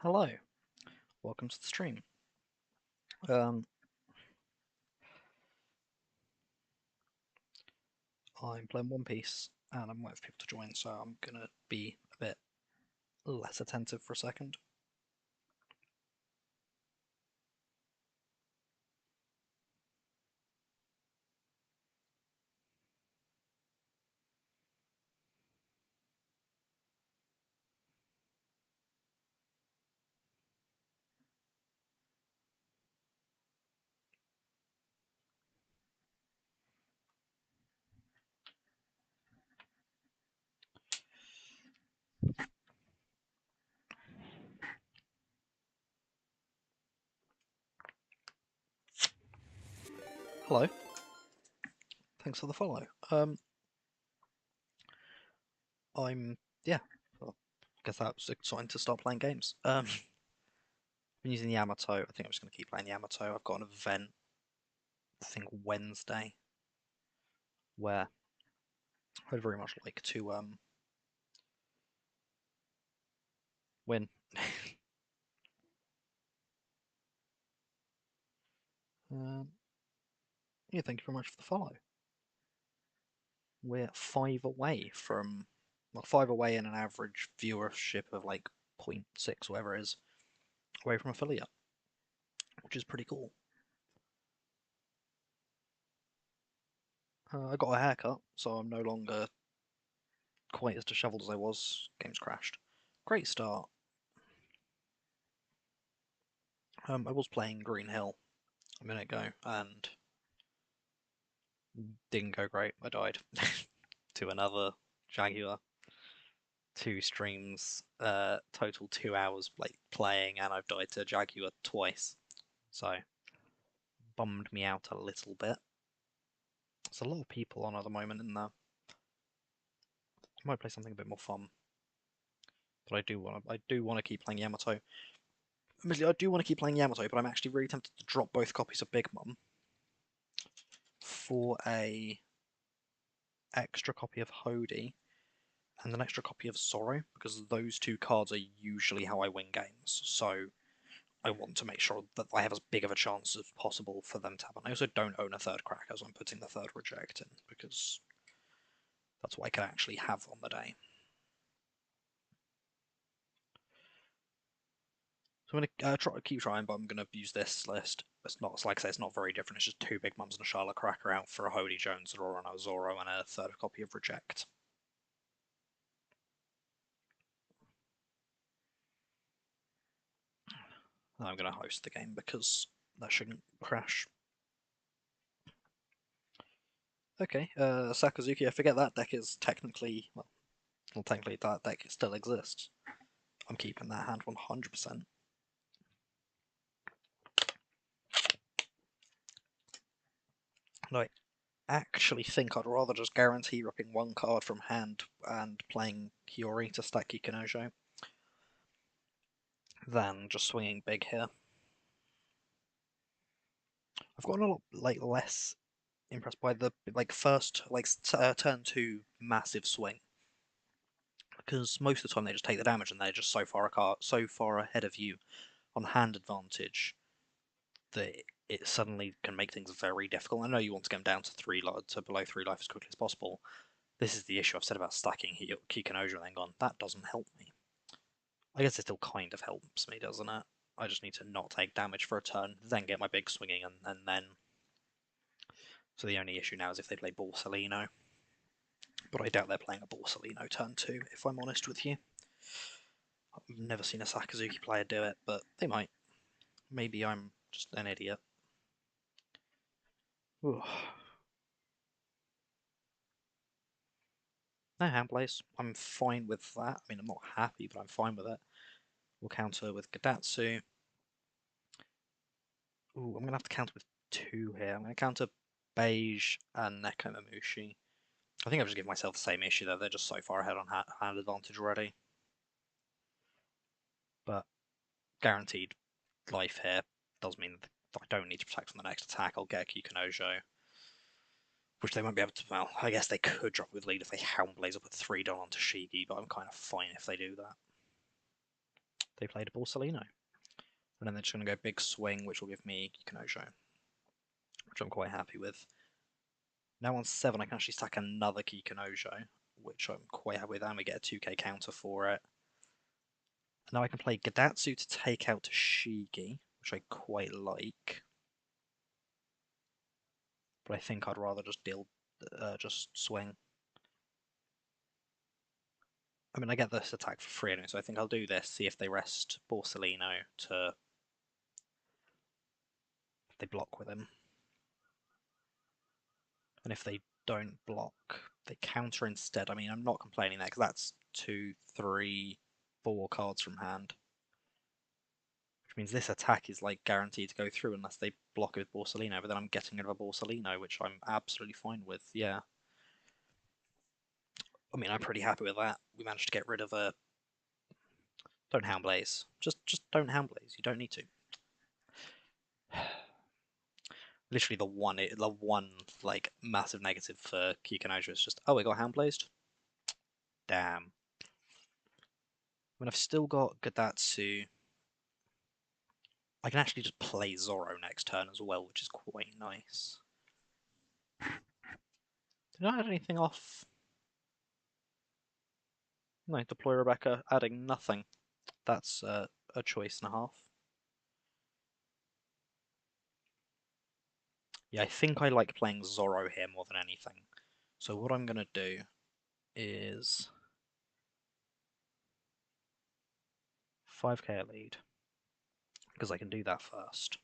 Hello, welcome to the stream. I'm playing One Piece and I'm waiting for people to join, so I'm gonna be a bit less attentive for a second. Hello, thanks for the follow. Yeah, well, I guess that's exciting to start playing games. Been using the Yamato. I think I'm just gonna keep playing the Yamato. I've got an event, I think Wednesday, where I'd very much like to win. um, yeah, thank you very much for the follow. We're 5 away from, well, 5 away in an average viewership of like 0.6, whatever it is, away from affiliate, which is pretty cool. I got a haircut, so I'm no longer quite as dishevelled as I was. Game's crashed. Great start. I was playing Green Hill a minute ago and didn't go great. I died to another Jaguar. 2 streams, total 2 hours like playing, and I've died to Jaguar twice. So bummed me out a little bit. There's a lot of people on at the moment in there. I might play something a bit more fun, but I do want to keep playing Yamato. Admittedly, I do want to keep playing Yamato, but I'm actually really tempted to drop both copies of Big Mum for a extra copy of Hody and an extra copy of Zoro, because those 2 cards are usually how I win games. So I want to make sure that I have as big of a chance as possible for them to have. And I also don't own a third Cracker, so I'm putting the third Reject in, because that's what I can actually have on the day. So I'm going to keep trying, but I'm going to use this list. It's not, like I say, it's not very different. It's just 2 Big Mums and a Charlotte Cracker out for a Hody Jones, Aurora, and a Zoro, and a third copy of Reject. And I'm going to host the game because that shouldn't crash. Okay, Sakazuki, I forget that deck is technically, well, technically that deck still exists. I'm keeping that hand 100%. And I actually think I'd rather just guarantee ripping 1 card from hand and playing Hiyori to stack Kikinojo than just swinging big here. I've gotten a lot less impressed by the first turn 2 massive swing, because most of the time they just take the damage and they're just so far ahead of you on hand advantage that it suddenly can make things very difficult. I know you want to get them down to below 3 life as quickly as possible. This is the issue I've said about stacking Kikinojo and then gone, that doesn't help me. I guess it still kind of helps me, doesn't it? I just need to not take damage for a turn, then get my big swinging, and then... So the only issue now is if they play Borsellino. But I doubt they're playing a Borsellino turn 2, if I'm honest with you. I've never seen a Sakazuki player do it, but they might. Maybe I'm just an idiot. Ugh. No hand plays. I'm fine with that. I mean, I'm not happy, but I'm fine with it. We'll counter with Gadatsu. Ooh, I'm going to have to counter with 2 here. I'm going to counter Beige and Nekomamushi. I think I've just given myself the same issue though. They're just so far ahead on hand advantage already. But guaranteed life here does mean that I don't need to protect from the next attack. I'll get a Kikinojo, which they won't be able to. Well, I guess they could drop with lead if they Houndblaze up with 3 down onto Shigi, but I'm kind of fine if they do that. they played a Borsellino. And then they're just going to go big swing, which will give me Kikonojo, which I'm quite happy with. Now on 7, I can actually stack another Kikonojo, which I'm quite happy with, and we get a 2k counter for it. Now I can play Gadatsu to take out Shigi, which I quite like. But I think I'd rather just just swing. I mean, I get this attack for free anyway, so I think I'll do this, see if they rest Borsellino to... if they block with him. And if they don't block, they counter instead. I mean, I'm not complaining there, because that's 2, 3, 4 cards from hand. Which means this attack is like guaranteed to go through unless they block it with Borsellino, but then I'm getting rid of a Borsellino, which I'm absolutely fine with, yeah. I mean, I'm pretty happy with that. We managed to get rid of a... Don't Houndblaze. Just don't Houndblaze. You don't need to. Literally the one like massive negative for Kikonojo is just, oh, it got Houndblazed? Damn. I mean, I've still got Gadatsu. I can actually just play Zoro next turn as well, which is quite nice. Did I add anything off? No, deploy Rebecca, adding nothing. That's a choice and a half. Yeah, I think I like playing Zoro here more than anything. So what I'm going to do is 5k lead, because I can do that first.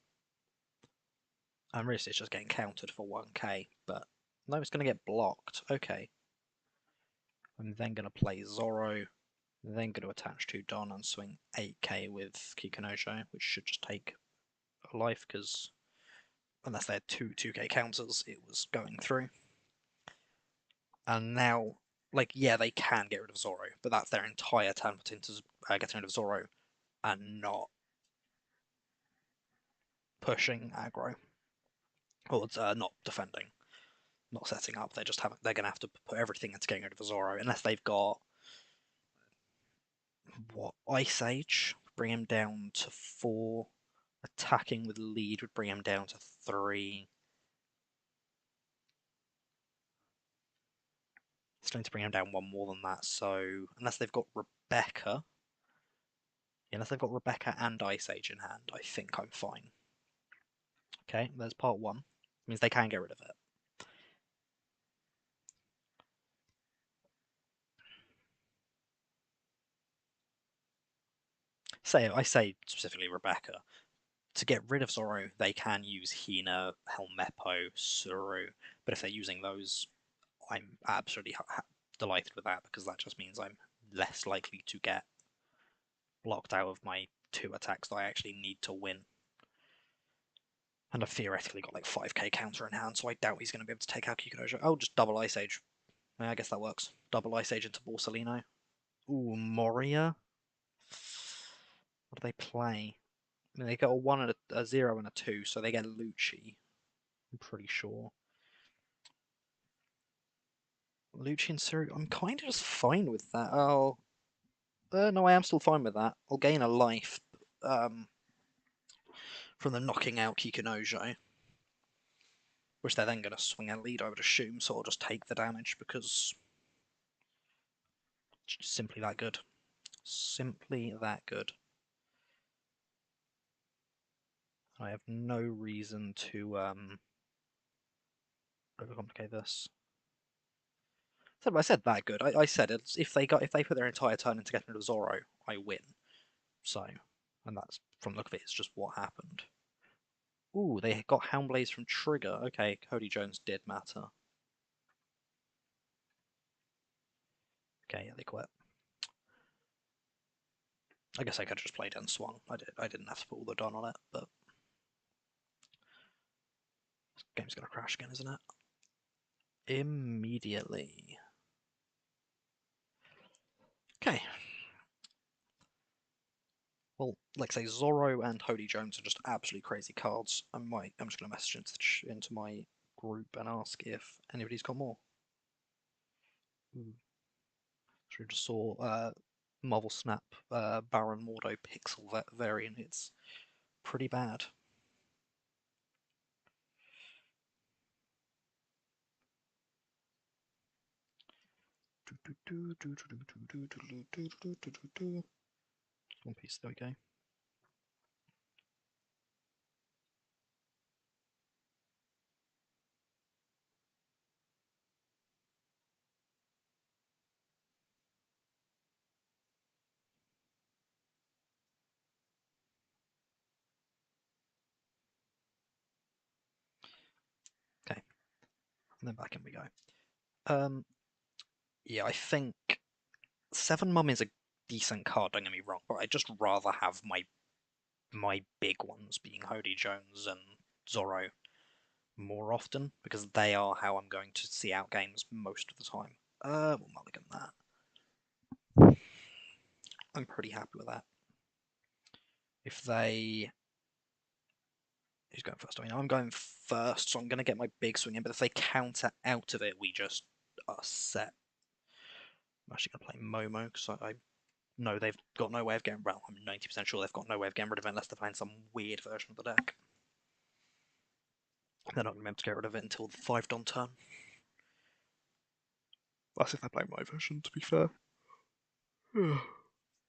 And really it's just getting countered for 1k, but no, it's going to get blocked. Okay. I'm then going to play Zoro, then going to attach to Don and swing 8k with Kikonojo, which should just take a life, because unless they had two 2k counters, it was going through. And now, like, yeah, they can get rid of Zoro, but that's their entire turn put into getting rid of Zoro and not pushing aggro. Or not defending, not setting up. They're going to have to put everything into getting rid of Zoro, unless they've got what, Ice Age, bring him down to 4. Attacking with lead would bring him down to 3. It's going to bring him down 1 more than that, so unless they've got Rebecca, and Ice Age in hand, I think I'm fine. Okay, there's part 1. It means they can get rid of it. I say specifically Rebecca. To get rid of Zoro, they can use Hina, Helmeppo, Suru, but if they're using those, I'm absolutely delighted with that, because that just means I'm less likely to get blocked out of my 2 attacks that I actually need to win. And I've theoretically got like 5k counter in hand, so I doubt he's going to be able to take out Kikonojo. Oh, just double Ice Age. Yeah, I guess that works. Double Ice Age into Borsellino. Ooh, Moria. What do they play? I mean, they got a 1 and a 0 and a 2, so they get Lucci. I'm pretty sure. Lucci and Suru, I'm kind of just fine with that. Oh, no, I am still fine with that. I'll gain a life from them knocking out Kikonojo, which they're then going to swing a lead, I would assume, so I'll just take the damage, because it's simply that good. Simply that good. I have no reason to overcomplicate this. I said that good. I said it's, if they put their entire turn into getting rid of Zoro, I win. So, and that's, from the look of it, it's just what happened. Ooh, they got Houndblaze from Trigger. Okay, Cody Jones did matter. Okay, yeah, they quit. I guess I could have just played and swung. I didn't have to put all the Don on it, but this game's gonna crash again, isn't it? Immediately. Okay. Well, like I say, Zorro and Hody Jones are just absolutely crazy cards. I'm just gonna message into my group and ask if anybody's got more. Ooh. So we just saw Marvel Snap Baron Mordo pixel variant. It's pretty bad. One piece, there we go. Okay, and then back in we go. Yeah, I think Seven Mum is a decent card. Don't get me wrong, but I'd just rather have my big ones being Hody Jones and Zorro more often because they are how I'm going to see out games most of the time. We'll mulligan that. I'm pretty happy with that. If they who's going first? I mean, I'm going first, so I'm going to get my big swing in. But if they counter out of it, we just are set. I'm actually going to play Momo because I know they've got no way of getting. Well, I'm 90% sure they've got no way of getting rid of it unless they find some weird version of the deck. They're not going to be able to get rid of it until the 5-Don turn. That's if they play my version, to be fair.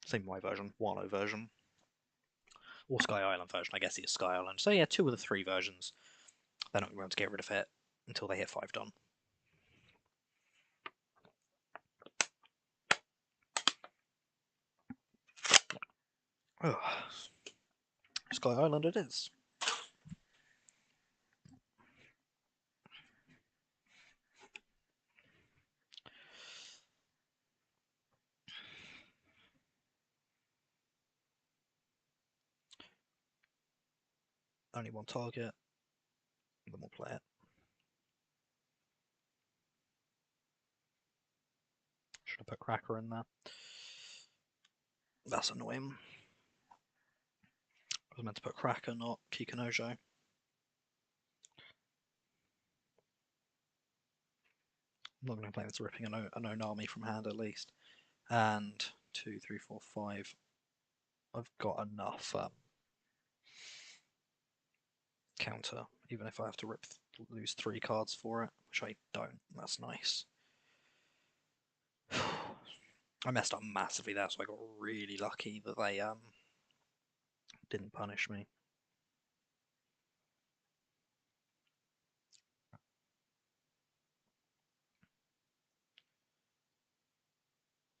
Same my version, Wano version. Or Sky Island version, I guess it's Sky Island. So yeah, 2 of the 3 versions. They're not going to be able to get rid of it until they hit 5-Don. Sky Island it is. Only one target. Then we'll play it. Should have put Cracker in there. That's annoying. I was meant to put Cracker, not Kikanojo. I'm not going to play this ripping an Onami from hand at least. And 2, 3, 4, 5. I've got enough counter, even if I have to lose 3 cards for it, which I don't. That's nice. I messed up massively there, so I got really lucky that they didn't punish me.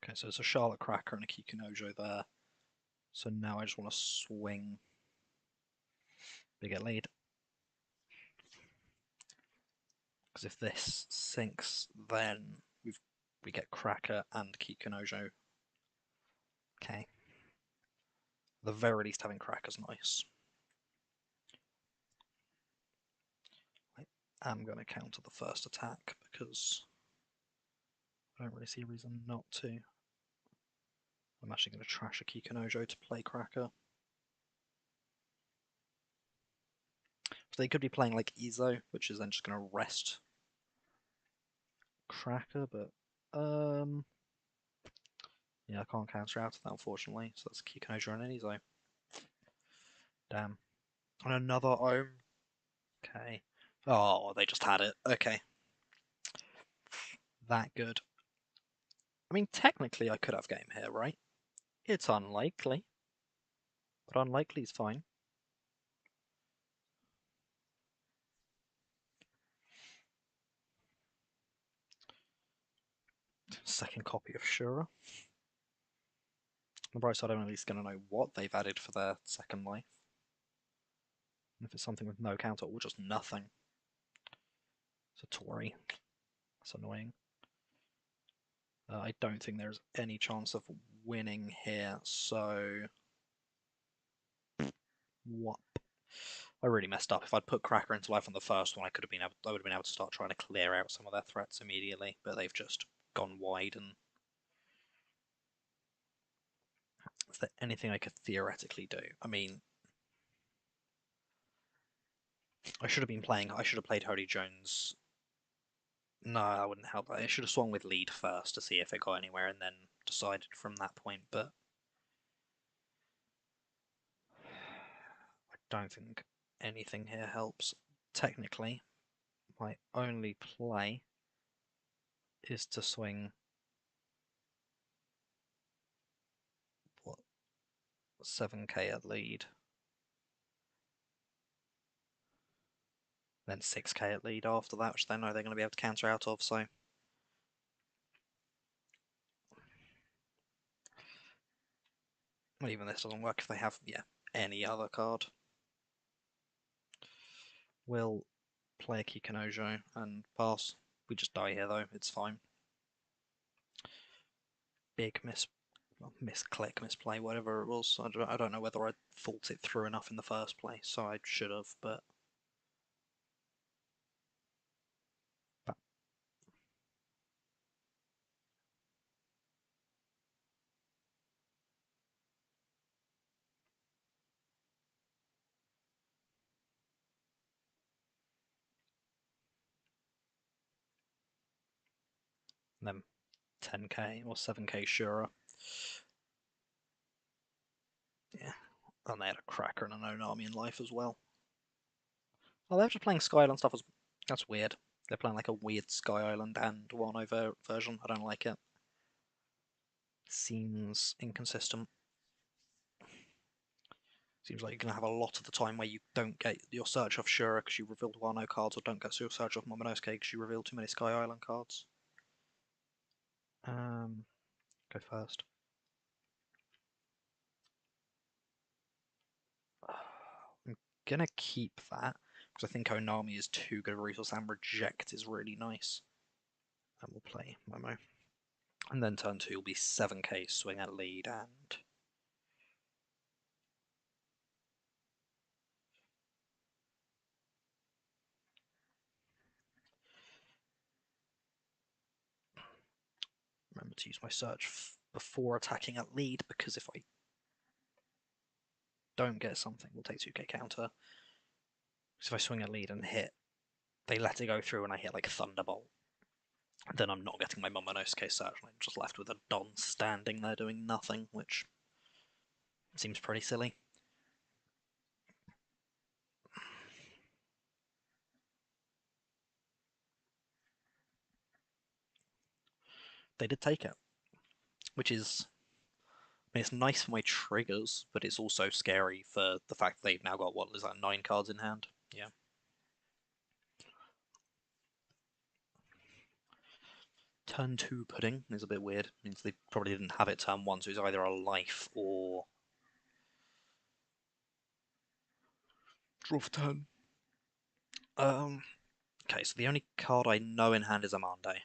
Okay, so it's a Charlotte Cracker and a Kikanojo there. So now I just want to swing. Bigger lead. Because if this sinks, then we get Cracker and Kikanojo. Okay. At the very least, having Cracker's nice. I am going to counter the first attack because I don't really see a reason not to. I'm actually going to trash a Kikanojo to play Cracker. So they could be playing like Izo, which is then just going to rest Cracker, but yeah, I can't counter out of that unfortunately. So that's Kikanojo and an Izo. Damn. And another Ohm. Okay. Oh, they just had it. Okay. That good. I mean, technically I could have game here, right? It's unlikely. But unlikely is fine. Second copy of Shura. On the bright side, I'm at least going to know what they've added for their second life. And if it's something with no counter or just nothing. It's a Tori. That's annoying. I don't think there's any chance of winning here, so... What? I really messed up. If I'd put Cracker into life on the first one, I would have been able to start trying to clear out some of their threats immediately, but they've just gone wide. And is there anything I could theoretically do? I mean, I should have played Hody Jones No, I wouldn't help that. It should have swung with lead first to see if it got anywhere and then decided from that point, but I don't think anything here helps. Technically, my only play is to swing what 7k at lead, then 6k at lead after that, which they know they're going to be able to counter out of, so well, even this doesn't work if they have, yeah, any other card. We'll play a Kikanojo and pass. We just die here though, it's fine. Big misclick, misplay, whatever it was. I don't know whether I thought it through enough in the first place, so I should have, but then 10k or 7k Shura. Yeah, and they had a Cracker and an own army in life as well. Oh, they're just playing Sky Island stuff. That's weird. They're playing like a weird Sky Island and Wano version. I don't like it. Seems inconsistent. Seems like you're going to have a lot of the time where you don't get your search of Shura because you revealed Wano cards, or don't get your search of Momonosuke because you revealed too many Sky Island cards. Go first. I'm gonna keep that because I think Onami is too good of a resource, and Reject is really nice. And we'll play Momo. And then turn 2 will be 7k swing at lead and remember to use my search before attacking at lead, because if I don't get something, we'll take 2k counter. Because if I swing at lead and hit, they let it go through and I hit like Thunderbolt, then I'm not getting my Momonosuke search, and I'm just left with a Don standing there doing nothing, which seems pretty silly. They did take it, which is, I mean, it's nice for my triggers, but it's also scary for the fact that they've now got, what is that, 9 cards in hand? Yeah. Turn 2 pudding is a bit weird. It means they probably didn't have it turn 1, so it's either a life or draw for turn. Okay, so the only card I know in hand is Amande.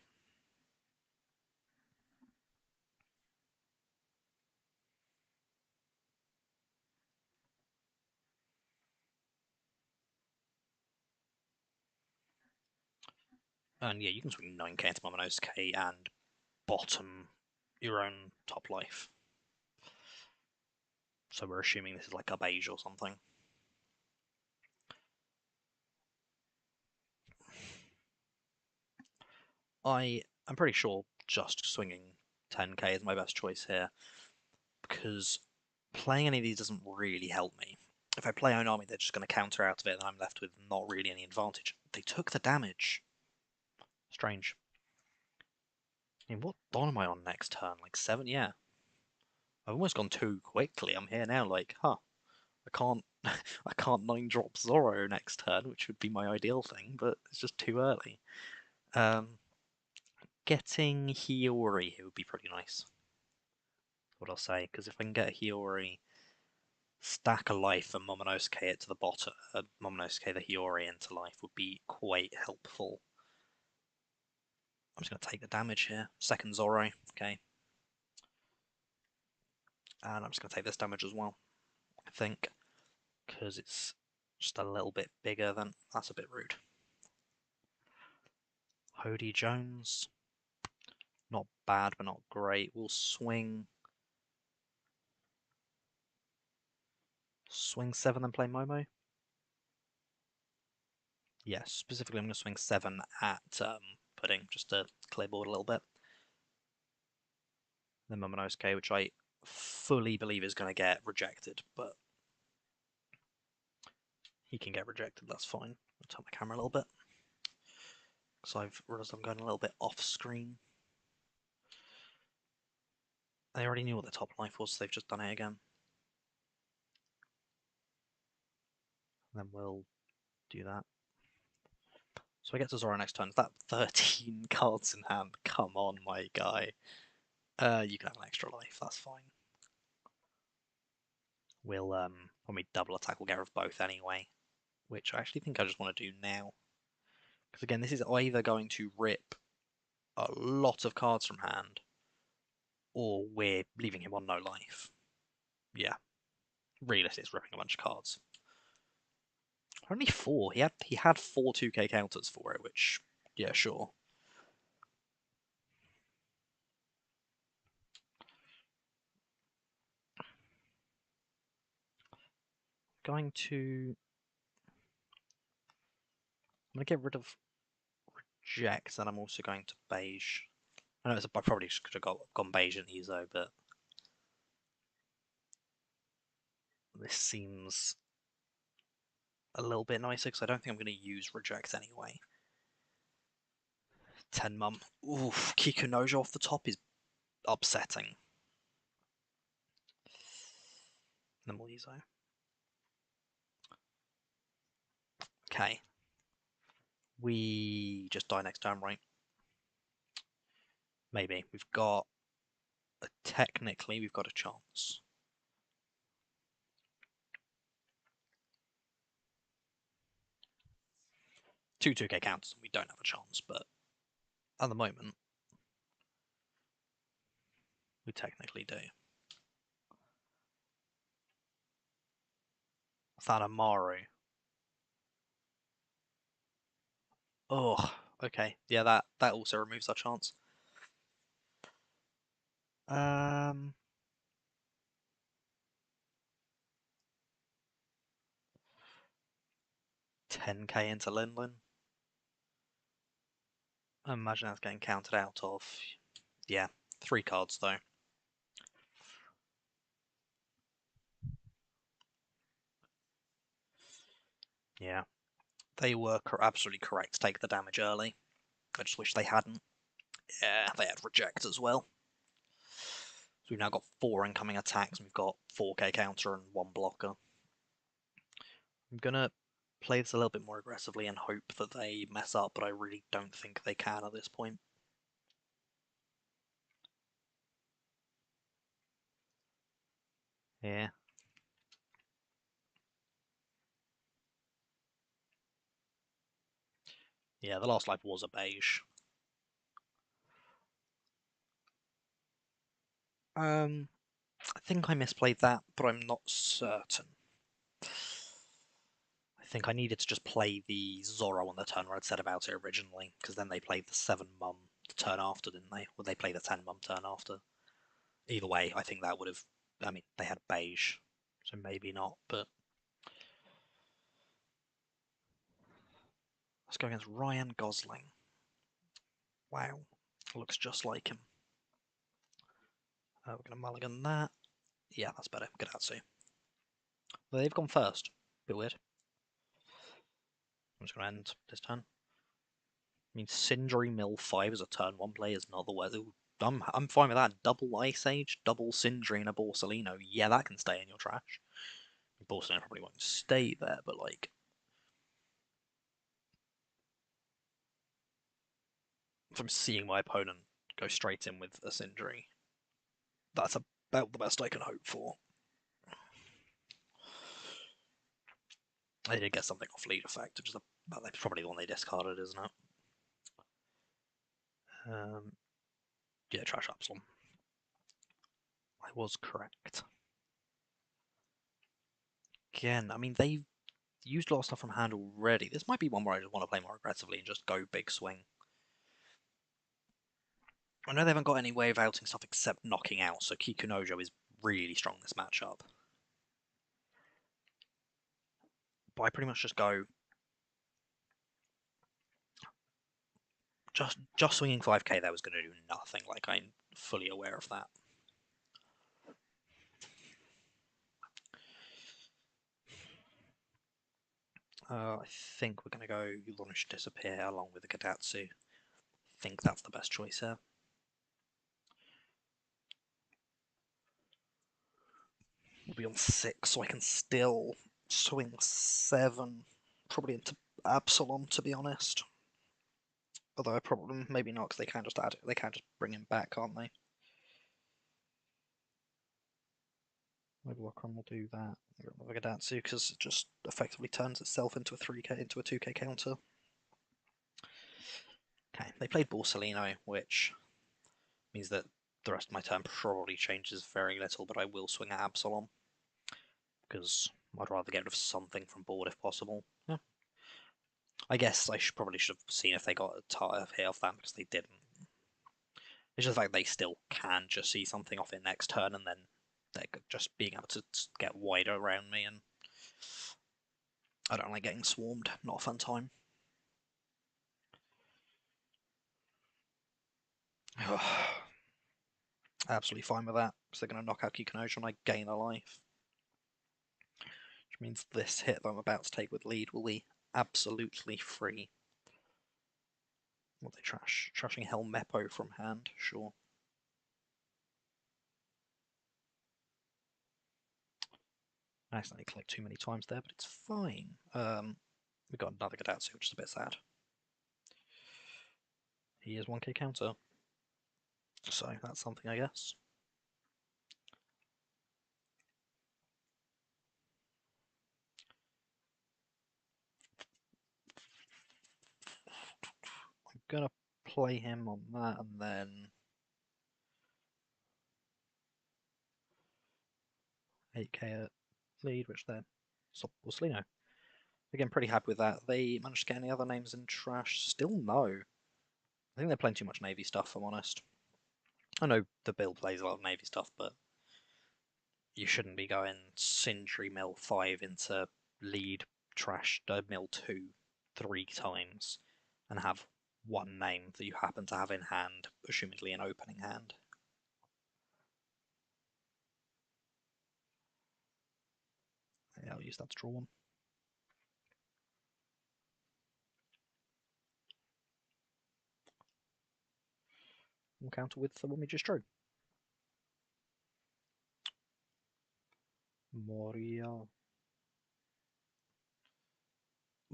And yeah, you can swing 9k into Momonosuke and bottom your own top life. So we're assuming this is like a beige or something. I'm pretty sure just swinging 10k is my best choice here, because playing any of these doesn't really help me. If I play Onami, they're just going to counter out of it, and I'm left with not really any advantage. They took the damage. Strange. I mean, what Don am I on next turn? Like 7? Yeah. I've almost gone too quickly. I'm here now, like, huh. I can't I can't 9-drop Zoro next turn, which would be my ideal thing, but it's just too early. Getting Hiyori here would be pretty nice. What I'll say, because if I can get a Hiyori, stack a life and Momonosuke it to the bottom, Momonosuke the Hiyori into life would be quite helpful. I'm just going to take the damage here. Second Zoro, okay. And I'm just going to take this damage as well, I think, because it's just a little bit bigger than... That's a bit rude. Hody Jones, not bad, but not great. We'll swing 7 and play Momo. Yes, specifically I'm going to swing 7 at off-putting, just to clear board a little bit. Then Momonosuke, which I fully believe is going to get rejected, but he can get rejected, that's fine. I'll turn my camera a little bit, because I've realised I'm going a little bit off-screen. They already knew what their top life was, so they've just done it again. And then we'll do that. So I get to Zora next turn. Is that 13 cards in hand? Come on, my guy. You can have an extra life, that's fine. We'll, when we double attack, we'll get rid of both anyway. Which I actually think I just want to do now. Because again, this is either going to rip a lot of cards from hand, or we're leaving him on no life. Yeah. Realistic is ripping a bunch of cards. Only 4. He had 4 2k counters for it, which, yeah, sure. I'm going to get rid of reject, and I'm also going to beige. I know I probably could have gone beige in Ezo, but this seems a little bit nicer because I don't think I'm going to use reject anyway. 10 mum. Oof, Kikunojo off the top is upsetting. Then we'll Ezo. Okay. We just die next turn, right? Maybe. Technically, we've got a chance. Two 2k counters, we don't have a chance, but at the moment, we technically do. Thanamaru. Oh, okay. Yeah, that also removes our chance. 10k into Linlin. I imagine that's getting counted out of. Yeah, 3 cards though. Yeah, they were absolutely correct to take the damage early. I just wish they hadn't. Yeah, they had reject as well. So we've now got 4 incoming attacks, and we've got 4k counter and 1 blocker. I'm gonna play this a little bit more aggressively and hope that they mess up, but I really don't think they can at this point. Yeah. Yeah, the last life was a beige. I think I misplayed that, but I'm not certain. I think I needed to just play the Zorro on the turn where I'd said about it originally, because then they played the 7 mum the turn after, didn't they? Or they played the 10 mum turn after. Either way, I think that would have. I mean, they had beige, so maybe not, but. Let's go against Ryan Gosling. Wow, looks just like him. We're going to mulligan that. Yeah, that's better. Good Atsu. Well, they've gone first. Bit weird. I'm just going to end this turn. I mean, Sindri Mill 5 as a turn 1 play is not the way. I'm fine with that. Double Ice Age, double Sindri, and a Borsalino. Yeah, that can stay in your trash. Borsalino probably won't stay there, but like. From seeing my opponent go straight in with a Sindri, that's about the best I can hope for. They did get something off lead effect, which is probably the one they discarded, isn't it? Yeah, trash Absalom. I was correct. Again, I mean, they've used a lot of stuff from hand already. This might be one where I just want to play more aggressively and just go big swing. I know they haven't got any way of outing stuff except knocking out, so Kikunojo is really strong this matchup. But I pretty much just just swinging 5k there was going to do nothing. Like, I'm fully aware of that. I think we're going to go Launch Disappear along with the Gadatsu. I think that's the best choice here. We'll be on 6, so I can still swing 7. Probably into Absalom, to be honest. Although I probably, maybe not, because they can't just add it. They can't just bring him back, can't they? Maybe Wakron will do that. Gadatsu, because it just effectively turns itself into a 3k, into a 2k counter. Okay, they played Borsellino, which means that the rest of my turn probably changes very little, but I will swing at Absalom, because I'd rather get rid of something from board if possible. Yeah. I guess I probably should have seen if they got a tire hit off that, because they didn't. It's just like they still can just see something off it next turn, and then they're just being able to get wider around me, and I don't like getting swarmed. Not a fun time. Absolutely fine with that, because they're going to knock out Kikunojo and I gain a life. Which means this hit that I'm about to take with lead will be absolutely free. What they trash? Trashing Helmeppo from hand, sure. I accidentally clicked too many times there, but it's fine. We got another Gadatsu, which is a bit sad. He is 1k counter. So that's something, I guess. I'm gonna play him on that and then 8k at lead, which then stop Borsellino. Again, pretty happy with that. They managed to get any other names in trash? Still no. I think they're playing too much Navy stuff, if I'm honest. I know the build plays a lot of Navy stuff, but you shouldn't be going Sindri Mill 5 into lead trash Mill 2 3 times and have one name that you happen to have in hand, assumedly an opening hand. Yeah, I'll use that to draw one. We'll counter with the one we just drew. Moria.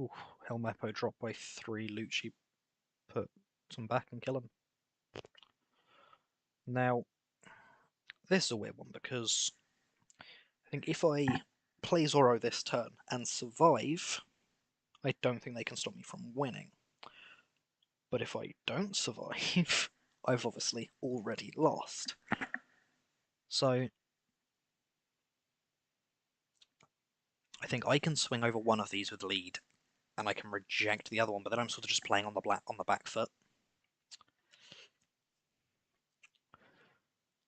Ooh, Helmeppo dropped by 3. Lucci put some back and kill him. Now, this is a weird one because I think if I play Zoro this turn and survive, I don't think they can stop me from winning. But if I don't survive, I've obviously already lost. So I think I can swing over one of these with lead, and I can reject the other one, but then I'm sort of just playing on the back foot.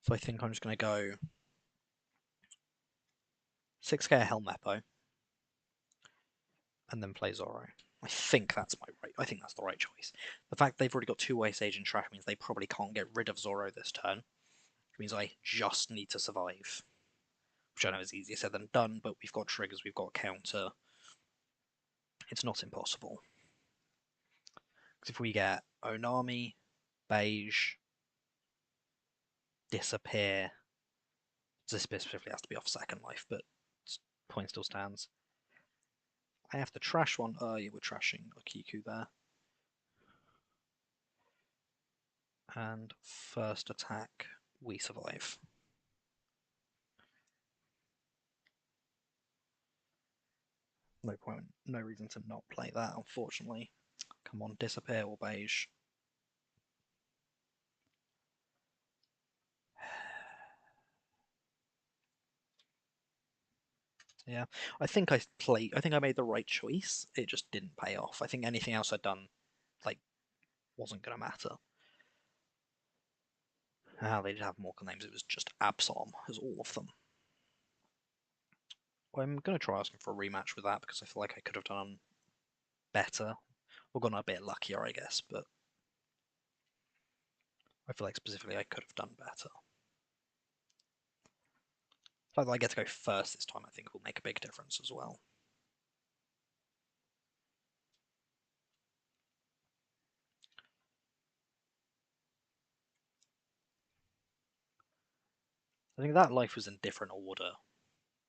So I think I'm just going to go 6k Helmeppo, and then play Zoro. I think that's I think that's the right choice. The fact they've already got 2 Ice Age in trash means they probably can't get rid of Zoro this turn, which means I just need to survive. Which I know is easier said than done, but we've got triggers, we've got counter. It's not impossible. Because if we get Onami, Beige, Disappear, this specifically has to be off second life, but point still stands. I have to trash one. Oh, yeah, we're trashing Akiku there. And first attack, we survive. No point, no reason to not play that, unfortunately. Come on, Disappear or Beige. Yeah, I think I made the right choice. It just didn't pay off. I think anything else I'd done, like, wasn't gonna matter. They did have more names. It was just Absalom, as all of them. I'm gonna try asking for a rematch with that because I feel like I could have done better, or gotten a bit luckier, I guess. But I feel like specifically I could have done better. The fact that I get to go first this time I think will make a big difference as well. I think that life was in different order.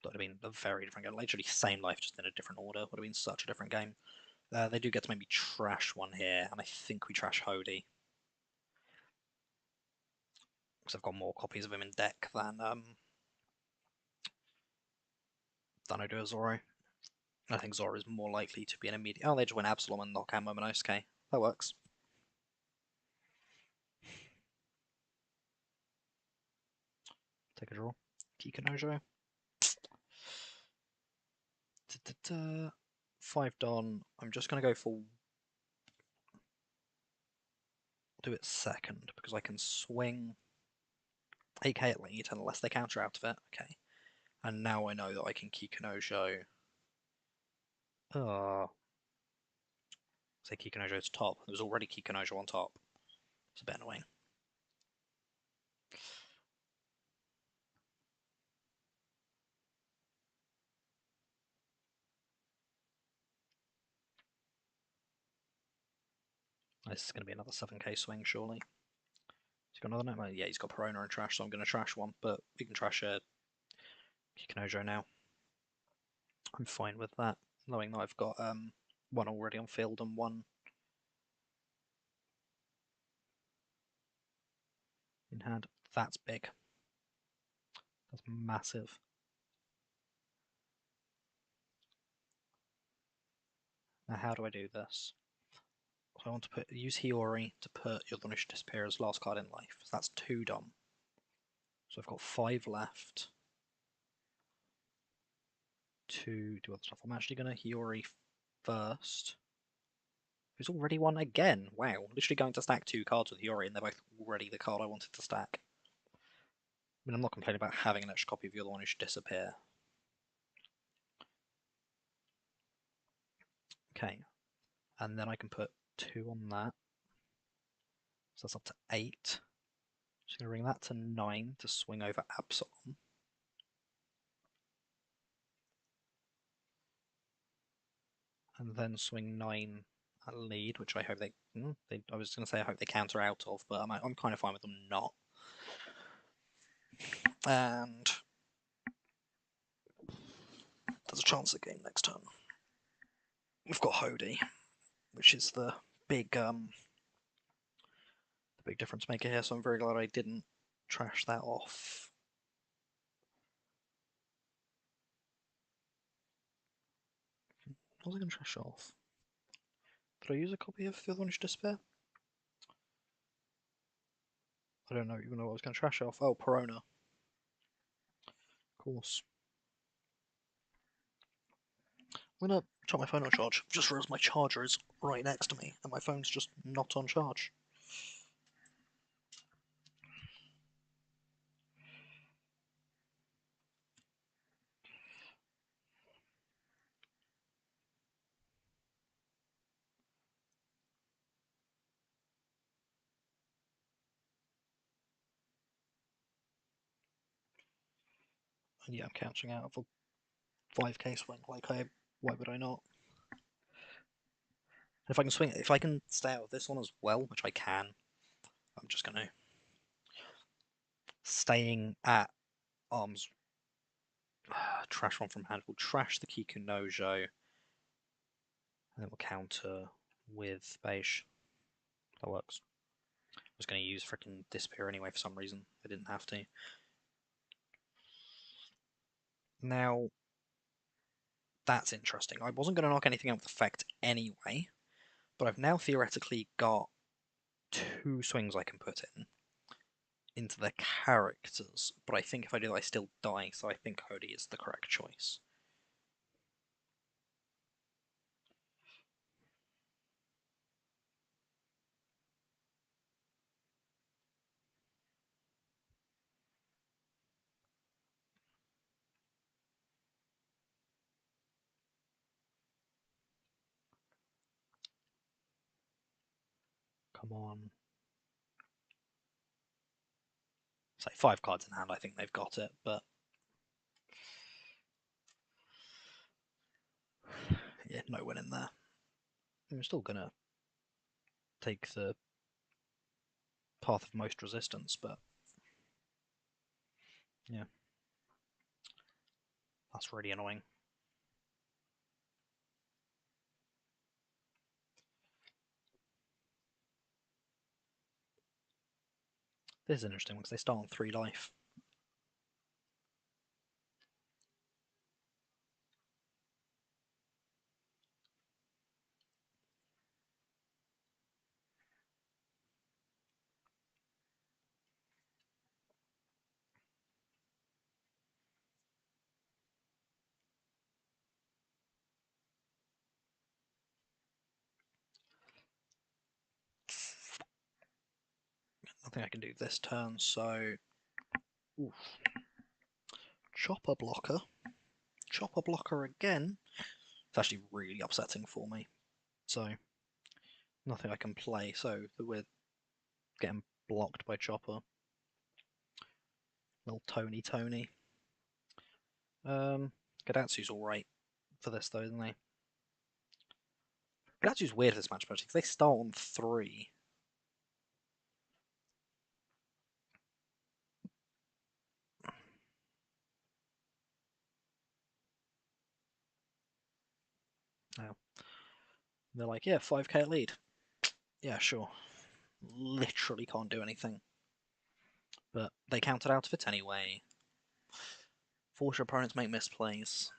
That would have been a very different game. Literally same life, just in a different order. Would have been such a different game. They do get to maybe trash one here, and I think we trash Hody. Because I've got more copies of him in deck than I do Zoro. I think Zoro is more likely to be an immediate. Oh, they just win Absalom and knock out Momonosuke. That works. Take a draw. Kikanojo. 5 Don. I'm just going to go for. I'll do it second because I can swing 8k at lead unless they counter out of it. Okay. And now I know that I can Kikanojo. Say Kikanojo's top. There's already Kikanojo on top. It's a bit annoying. This is going to be another 7k swing, surely. He's got another note? Yeah, he's got Perona and trash, so I'm going to trash one, but we can trash Kikanojo now. I'm fine with that, knowing that I've got one already on field and one in hand. That's big. That's massive. Now, how do I do this? So I want to use Hiyori to put You're the One Who Should Disappear as last card in life. So that's 2 Dom. So I've got 5 left to do other stuff. I'm actually going to Hiyori first. Who's already won again. Wow, literally going to stack 2 cards with Hiyori, and they're both already the card I wanted to stack. I mean, I'm not complaining about having an extra copy of You're the One Who Should Disappear. Okay, and then I can put 2 on that. So that's up to 8. Just going to bring that to 9 to swing over Absalom. And then swing 9 at lead, which I hope they I was going to say I hope they counter out of, but I'm kind of fine with them not. And there's a chance of game next turn. We've got Hody, which is the big difference maker here. So I'm very glad I didn't trash that off. What was I going to trash off? Did I use a copy of The Other One Who Should Despair? I don't know even know what I was going to trash off. Oh, Perona. Of course. I'm going to chuck my phone on charge. I've just realised my charger is right next to me, and my phone's just not on charge. And yeah, I'm counting out of a 5k swing. Why would I not? And if I can swing, if I can stay out of this one as well, which I can, I'm just going to staying at arms. Trash one from hand. We'll trash the Kikunojo, and then we'll counter with beige. That works. I was going to use freaking Disappear anyway for some reason. I didn't have to. Now, that's interesting. I wasn't going to knock anything out with effect anyway, but I've now theoretically got 2 swings I can put into the characters. But I think if I do that, I still die, so I think Hody is the correct choice. Come on. Say 5 cards in hand, I think they've got it, but yeah, no win in there. I'm still gonna take the path of most resistance, but yeah, that's really annoying. This is interesting because they start on 3 life. Nothing I can do this turn, so oof. Chopper blocker. Chopper blocker again. It's actually really upsetting for me. So nothing I can play, so we're getting blocked by Chopper. Little Tony. Gadatsu's alright for this though, isn't he? Gadatsu's weird for this match, because they start on 3. Now, they're like, yeah, 5k lead. Yeah, sure. Literally can't do anything. But they counted out of it anyway. Force your opponents make misplays.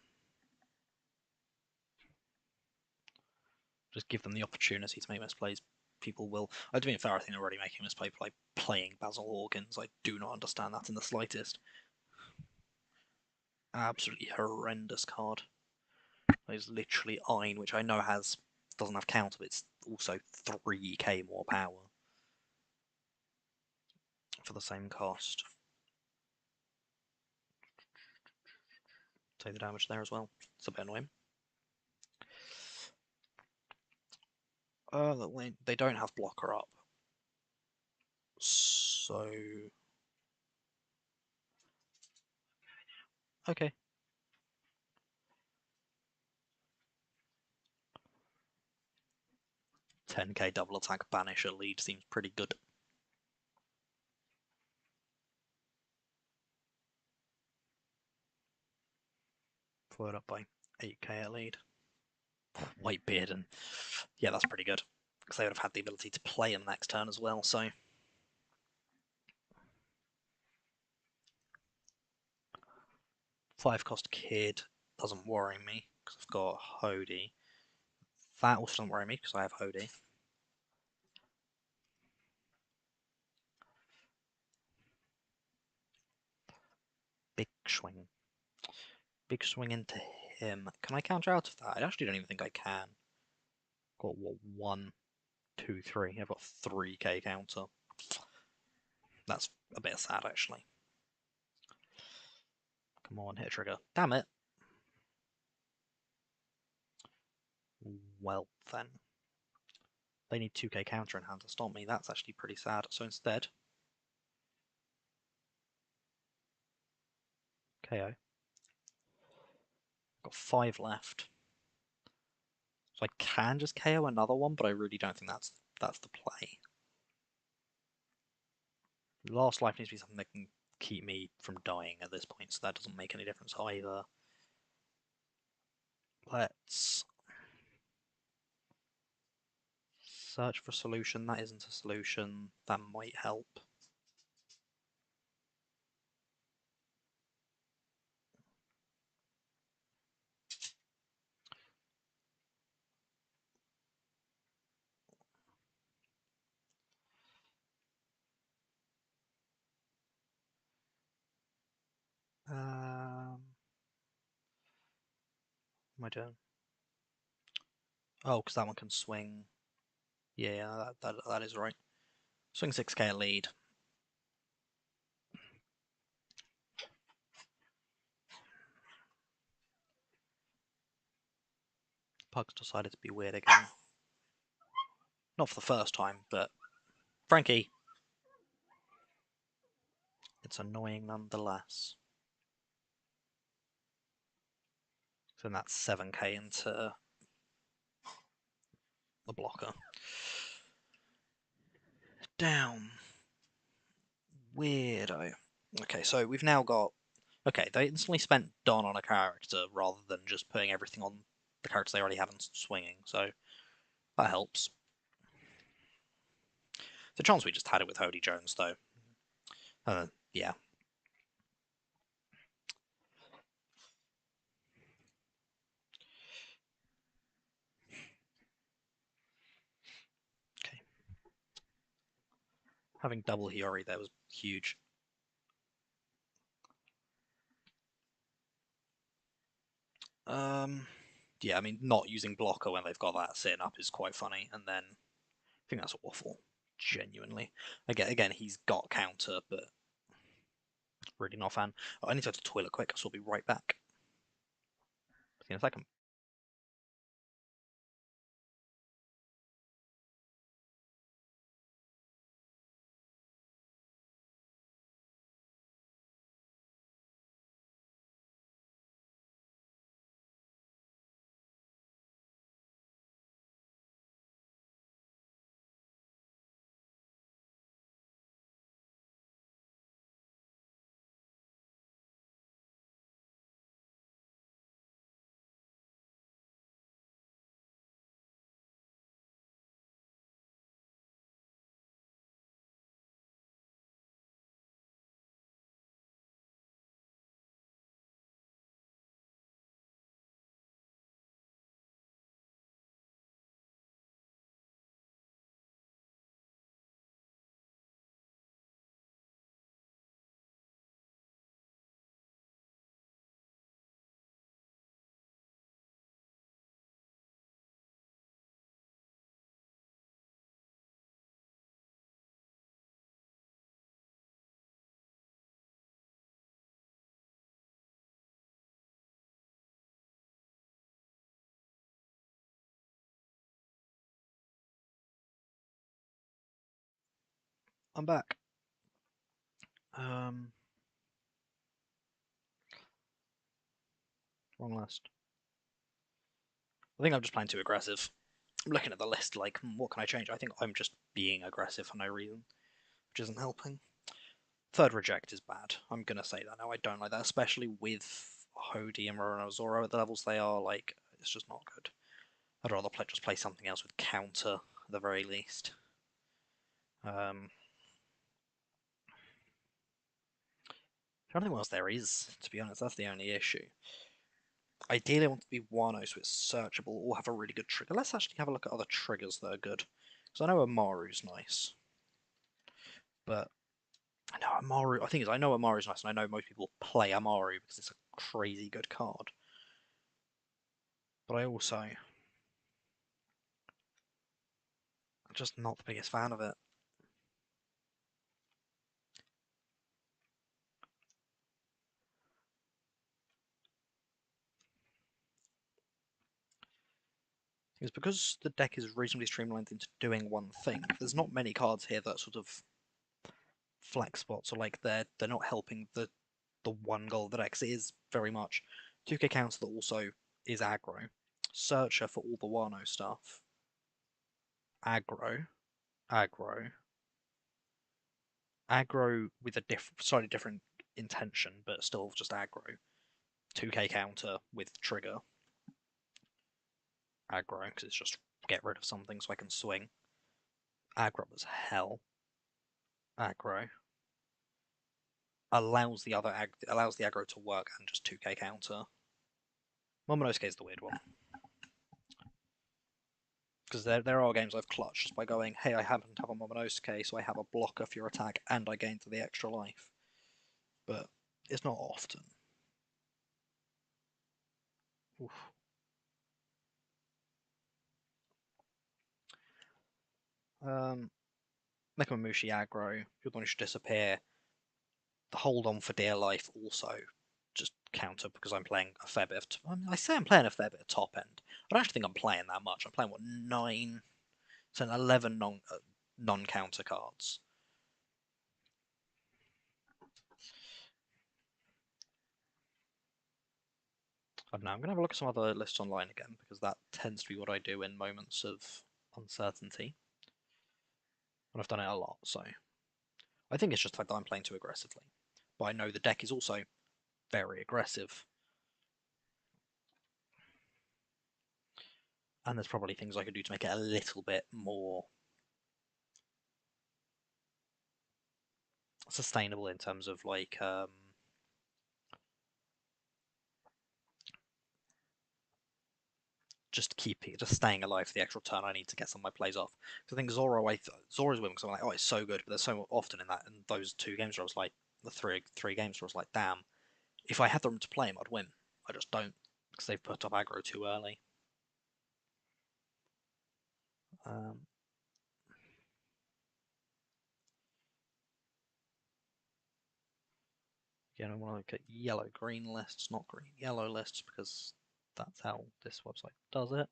Just give them the opportunity to make misplays. People will. I mean, fair, I think they're already making misplay by playing Basil Organs. I do not understand that in the slightest. Absolutely horrendous card. It's literally Ein, which I know doesn't have counter, but it's also 3k more power for the same cost. Take the damage there as well. It's a bit annoying. They don't have blocker up. So... okay. 10k double attack banisher lead seems pretty good. Followed up by 8k at lead. Whitebeard, and yeah, that's pretty good. Because they would have had the ability to play him next turn as well, so... 5-cost Kid doesn't worry me, because I've got Hody. That also doesn't worry me, because I have Hody. Big swing. Big swing into him. Can I counter out of that? I actually don't even think I can. Got what, 1, 2, 3. I've got 3k counter. That's a bit sad, actually. Come on, hit a trigger. Damn it. Well, then. They need 2k counter in hand to stop me. That's actually pretty sad. So instead... KO. Got 5 left. So I can just KO another one, but I really don't think that's the play. Last life needs to be something that can keep me from dying at this point, so that doesn't make any difference either. Let's search for a solution. That isn't a solution. That might help. My turn. Oh, because that one can swing. Yeah, that is right. Swing 6k at lead. Pug's decided to be weird again. Not for the first time, but... Frankie! It's annoying nonetheless. So then that's 7k into the blocker. Down. Weirdo. Okay, so we've now got... Okay, they instantly spent Don on a character rather than just putting everything on the characters they already have and swinging, so that helps. The chance we just had it with Hody Jones, though. Yeah. Okay. Having double Hiyori there was huge. Yeah, I mean, not using blocker when they've got that sitting up is quite funny, and then I think that's awful. Genuinely. Again, he's got counter, but really not a fan. Oh, I need to go to the toilet quick, so I'll be right back. See you in a second. I'm back. Wrong list. I think I'm just playing too aggressive. I'm looking at the list like, what can I change? I think I'm just being aggressive for no reason, which isn't helping. Third reject is bad. I'm gonna say that now. I don't like that, especially with Hody and Moronosauro at the levels they are. Like, it's just not good. I'd rather just play something else with counter at the very least. I don't think what else there is, to be honest. That's the only issue. Ideally, I want to be Wano so it's searchable or have a really good trigger. Let's actually have a look at other triggers that are good. Because I know Amaru's nice. But I know Amaru. I think I know Amaru's nice, and I know most people play Amaru because it's a crazy good card. But I also, I'm just not the biggest fan of it. It's because the deck is reasonably streamlined into doing one thing. There's not many cards here that sort of flex spots, or like they're not helping the one goal of the deck. It is very much 2k counter that also is aggro. Searcher for all the Wano stuff. Aggro, aggro, aggro with a slightly different intention, but still just aggro. 2k counter with trigger. Aggro, because it's just get rid of something so I can swing. Aggro as hell. Aggro. Allows the aggro to work and just 2k counter. Momonosuke is the weird one. Because there are games I've clutched just by going, hey, I happen to have a Momonosuke, so I have a blocker for your attack and I gain to the extra life. But it's not often. Oof. Nekomamushi aggro, you're the one who should disappear. The hold on for dear life also just counter because I'm playing a fair bit of. I say I'm playing a fair bit of top end. I don't actually think I'm playing that much. I'm playing what 9, 10, 11 non counter cards. I don't know, I'm going to have a look at some other lists online again, because that tends to be what I do in moments of uncertainty. And I've done it a lot, so I think it's just like that I'm playing too aggressively. But I know the deck is also very aggressive. And there's probably things I could do to make it a little bit more sustainable in terms of like just staying alive for the actual turn I need to get some of my plays off. Because I think Zoro's winning because I'm like, oh, it's so good, but there's so often in those 2 games where I was like, the three games where I was like, damn, if I had the room to play him, I'd win. I just don't because they've put up aggro too early. Um, Again, I want to look at yellow-green lists, not green-yellow lists, because that's how this website does it.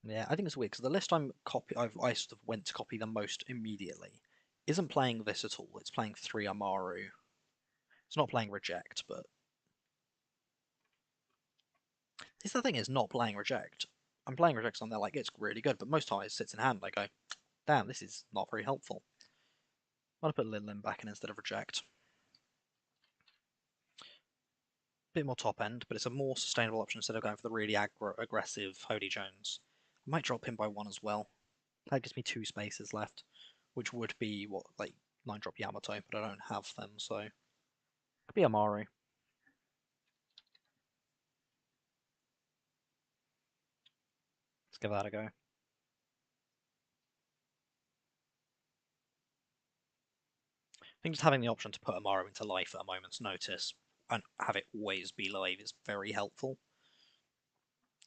Yeah, I think it's weird because the list I sort of went to copy the most immediately isn't playing this at all. It's playing 3 Amaru. It's not playing Reject, but it's the thing is not playing Reject. I'm playing Reject on there like it's really good, but most times it sits in hand. I go, damn, this is not very helpful. I'm gonna put Lilin back in instead of Reject. Bit more top end, but it's a more sustainable option instead of going for the really aggressive Holy Jones. I might drop him by 1 as well. That gives me 2 spaces left, which would be what, like 9-drop Yamato, but I don't have them, so it could be Amaru. Let's give that a go. I think just having the option to put Amaru into life at a moment's notice and have it always be live is very helpful.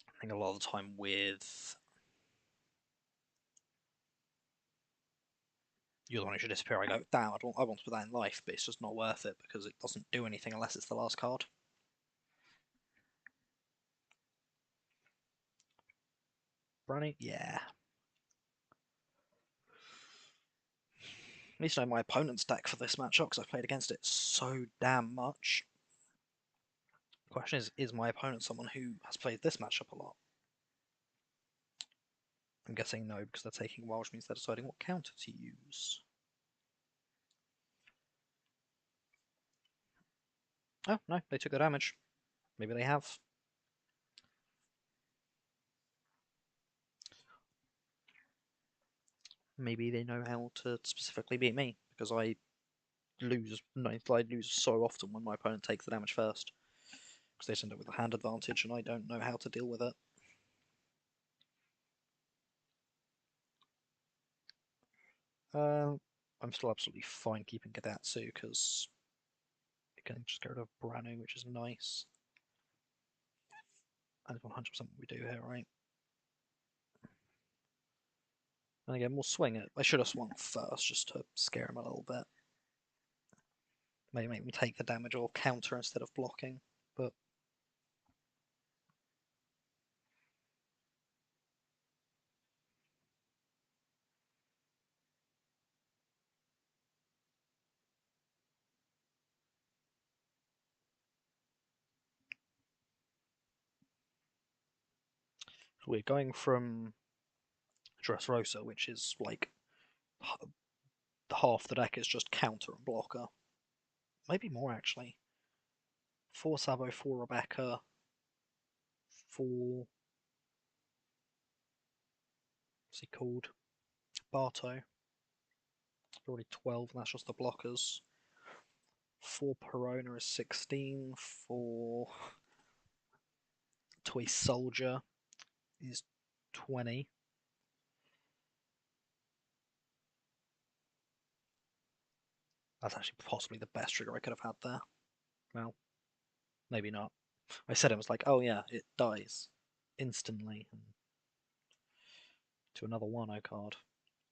I think a lot of the time with you're the one who should disappear, I go, damn, I want to put that in life, but it's just not worth it because it doesn't do anything unless it's the last card. Brownie? Yeah. At least I know my opponent's deck for this matchup because I've played against it so damn much. The question is my opponent someone who has played this matchup a lot? I'm guessing no, because they're taking a while, which means they're deciding what counter to use. Oh, no, they took the damage. Maybe they have. Maybe they know how to specifically beat me, because I lose so often when my opponent takes the damage first. Because they end up with a hand advantage, and I don't know how to deal with it. I'm still absolutely fine keeping Gadatsu, because you can just get rid of Branu, which is nice. And it's 100% what we do here, right? And again, we'll swing it. I should have swung first, just to scare him a little bit. Maybe make him take the damage or counter instead of blocking, but we're going from Dressrosa, which is like half the deck is just counter and blocker. Maybe more actually. 4 Sabo, 4 Rebecca, 4. What's he called? Barto. Already 12, and that's just the blockers. 4 Perona is 16. 4 Toy Soldier is 20. That's actually possibly the best trigger I could have had there. Well, maybe not. I said it was like, oh yeah, it dies instantly to another 1-0 card.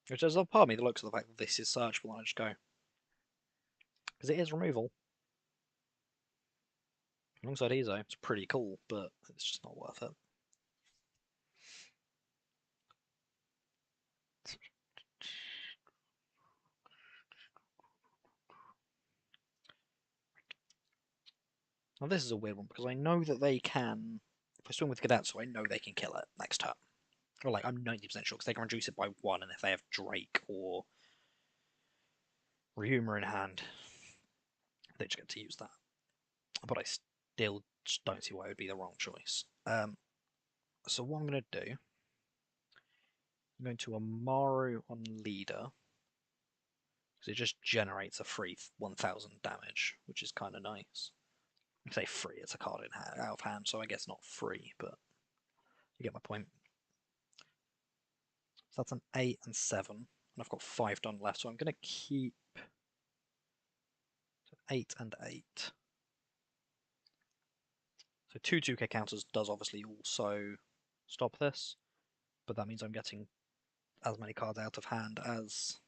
Which is a part of me that looks at the fact that this is searchable and I just go, because it is removal. Alongside Ezo, it's pretty cool, but it's just not worth it. Now this is a weird one because I know that they can. If I swing with Gadatsu, I know they can kill it next turn. Or like I'm 90% sure because they can reduce it by 1, and if they have Drake or Ryuma in hand, they just get to use that. But I still don't see why it would be the wrong choice. So what I'm going to do, I'm going to Amaru on leader, because it just generates a free 1000 damage, which is kind of nice. I say free, it's a card in hand, out of hand, so I guess not free, but you get my point. So that's an 8 and 7, and I've got 5 done left, so I'm going to keep 8 and 8. So 2 2k counters does obviously also stop this, but that means I'm getting as many cards out of hand as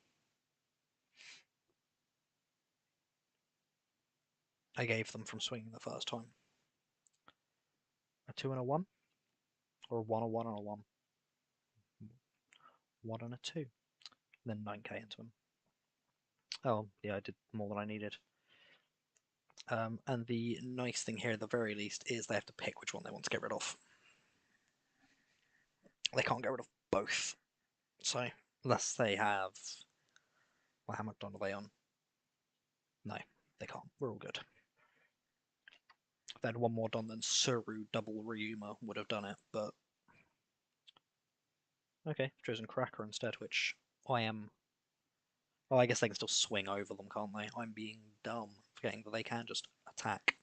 I gave them from swinging the first time. A 2 and a 1? Or a 1, a 1 and a 1? 1 and a 2. And then 9k into them. Oh, yeah, I did more than I needed. And the nice thing here, at the very least, is they have to pick which one they want to get rid of. They can't get rid of both. So, unless they have... Well, how much done are they on? No, they can't. We're all good. If they had one more done, then Suru double Ryuma would have done it, but... Okay, I've chosen Cracker instead, which I am... Oh, I guess they can still swing over them, can't they? I'm being dumb, forgetting that they can just attack.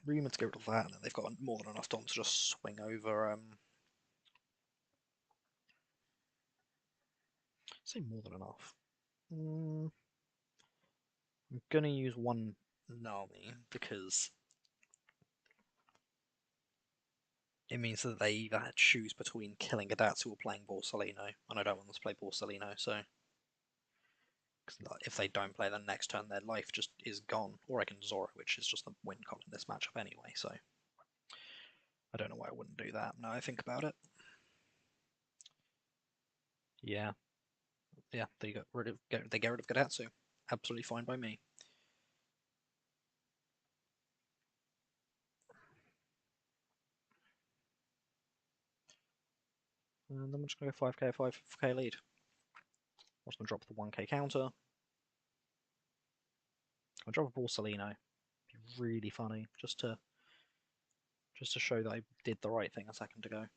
Ryuma to get rid of that, and they've got more than enough done to just swing over... say more than enough. I'm gonna use one Nami because it means that they either choose between killing Gadatsu or playing Borsalino, and I don't want them to play Borsalino, so if they don't play, then next turn their life just is gone. Or I can Zoro, which is just the win con in this matchup anyway, so I don't know why I wouldn't do that now I think about it. Yeah. Yeah, they get rid of Gadatsu. Absolutely fine by me. And then I'm just going to go 5k, 5k lead. I'm just going to drop the 1k counter. I'll drop a Borsalino. Be really funny, just to show that I did the right thing a second ago.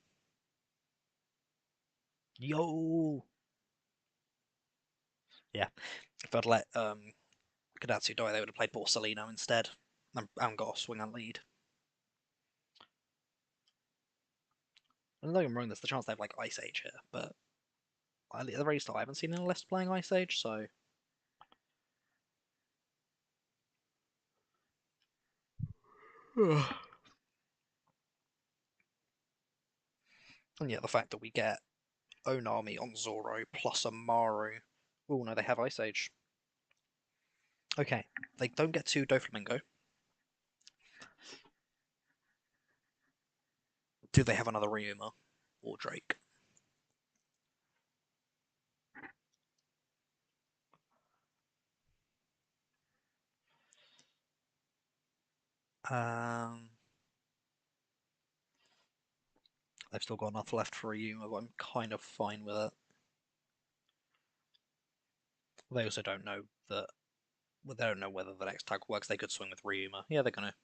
Yo! Yeah, if I'd let Gadatsu die, they would have played Borsalino instead and got a swing and lead. And don't get me wrong, there's the chance they have like Ice Age here, but at the very start, I haven't seen any list playing Ice Age, so. And yeah, the fact that we get Onami on Zoro plus a Maru. Oh no, they have Ice Age. Okay, they don't get to Doflamingo. Do they have another Ryuma or Drake? They've still got enough left for Ryuma, but I'm kind of fine with it. They also don't know that. Well, they don't know whether the next tag works. They could swing with Ryuma. Yeah, they're gonna.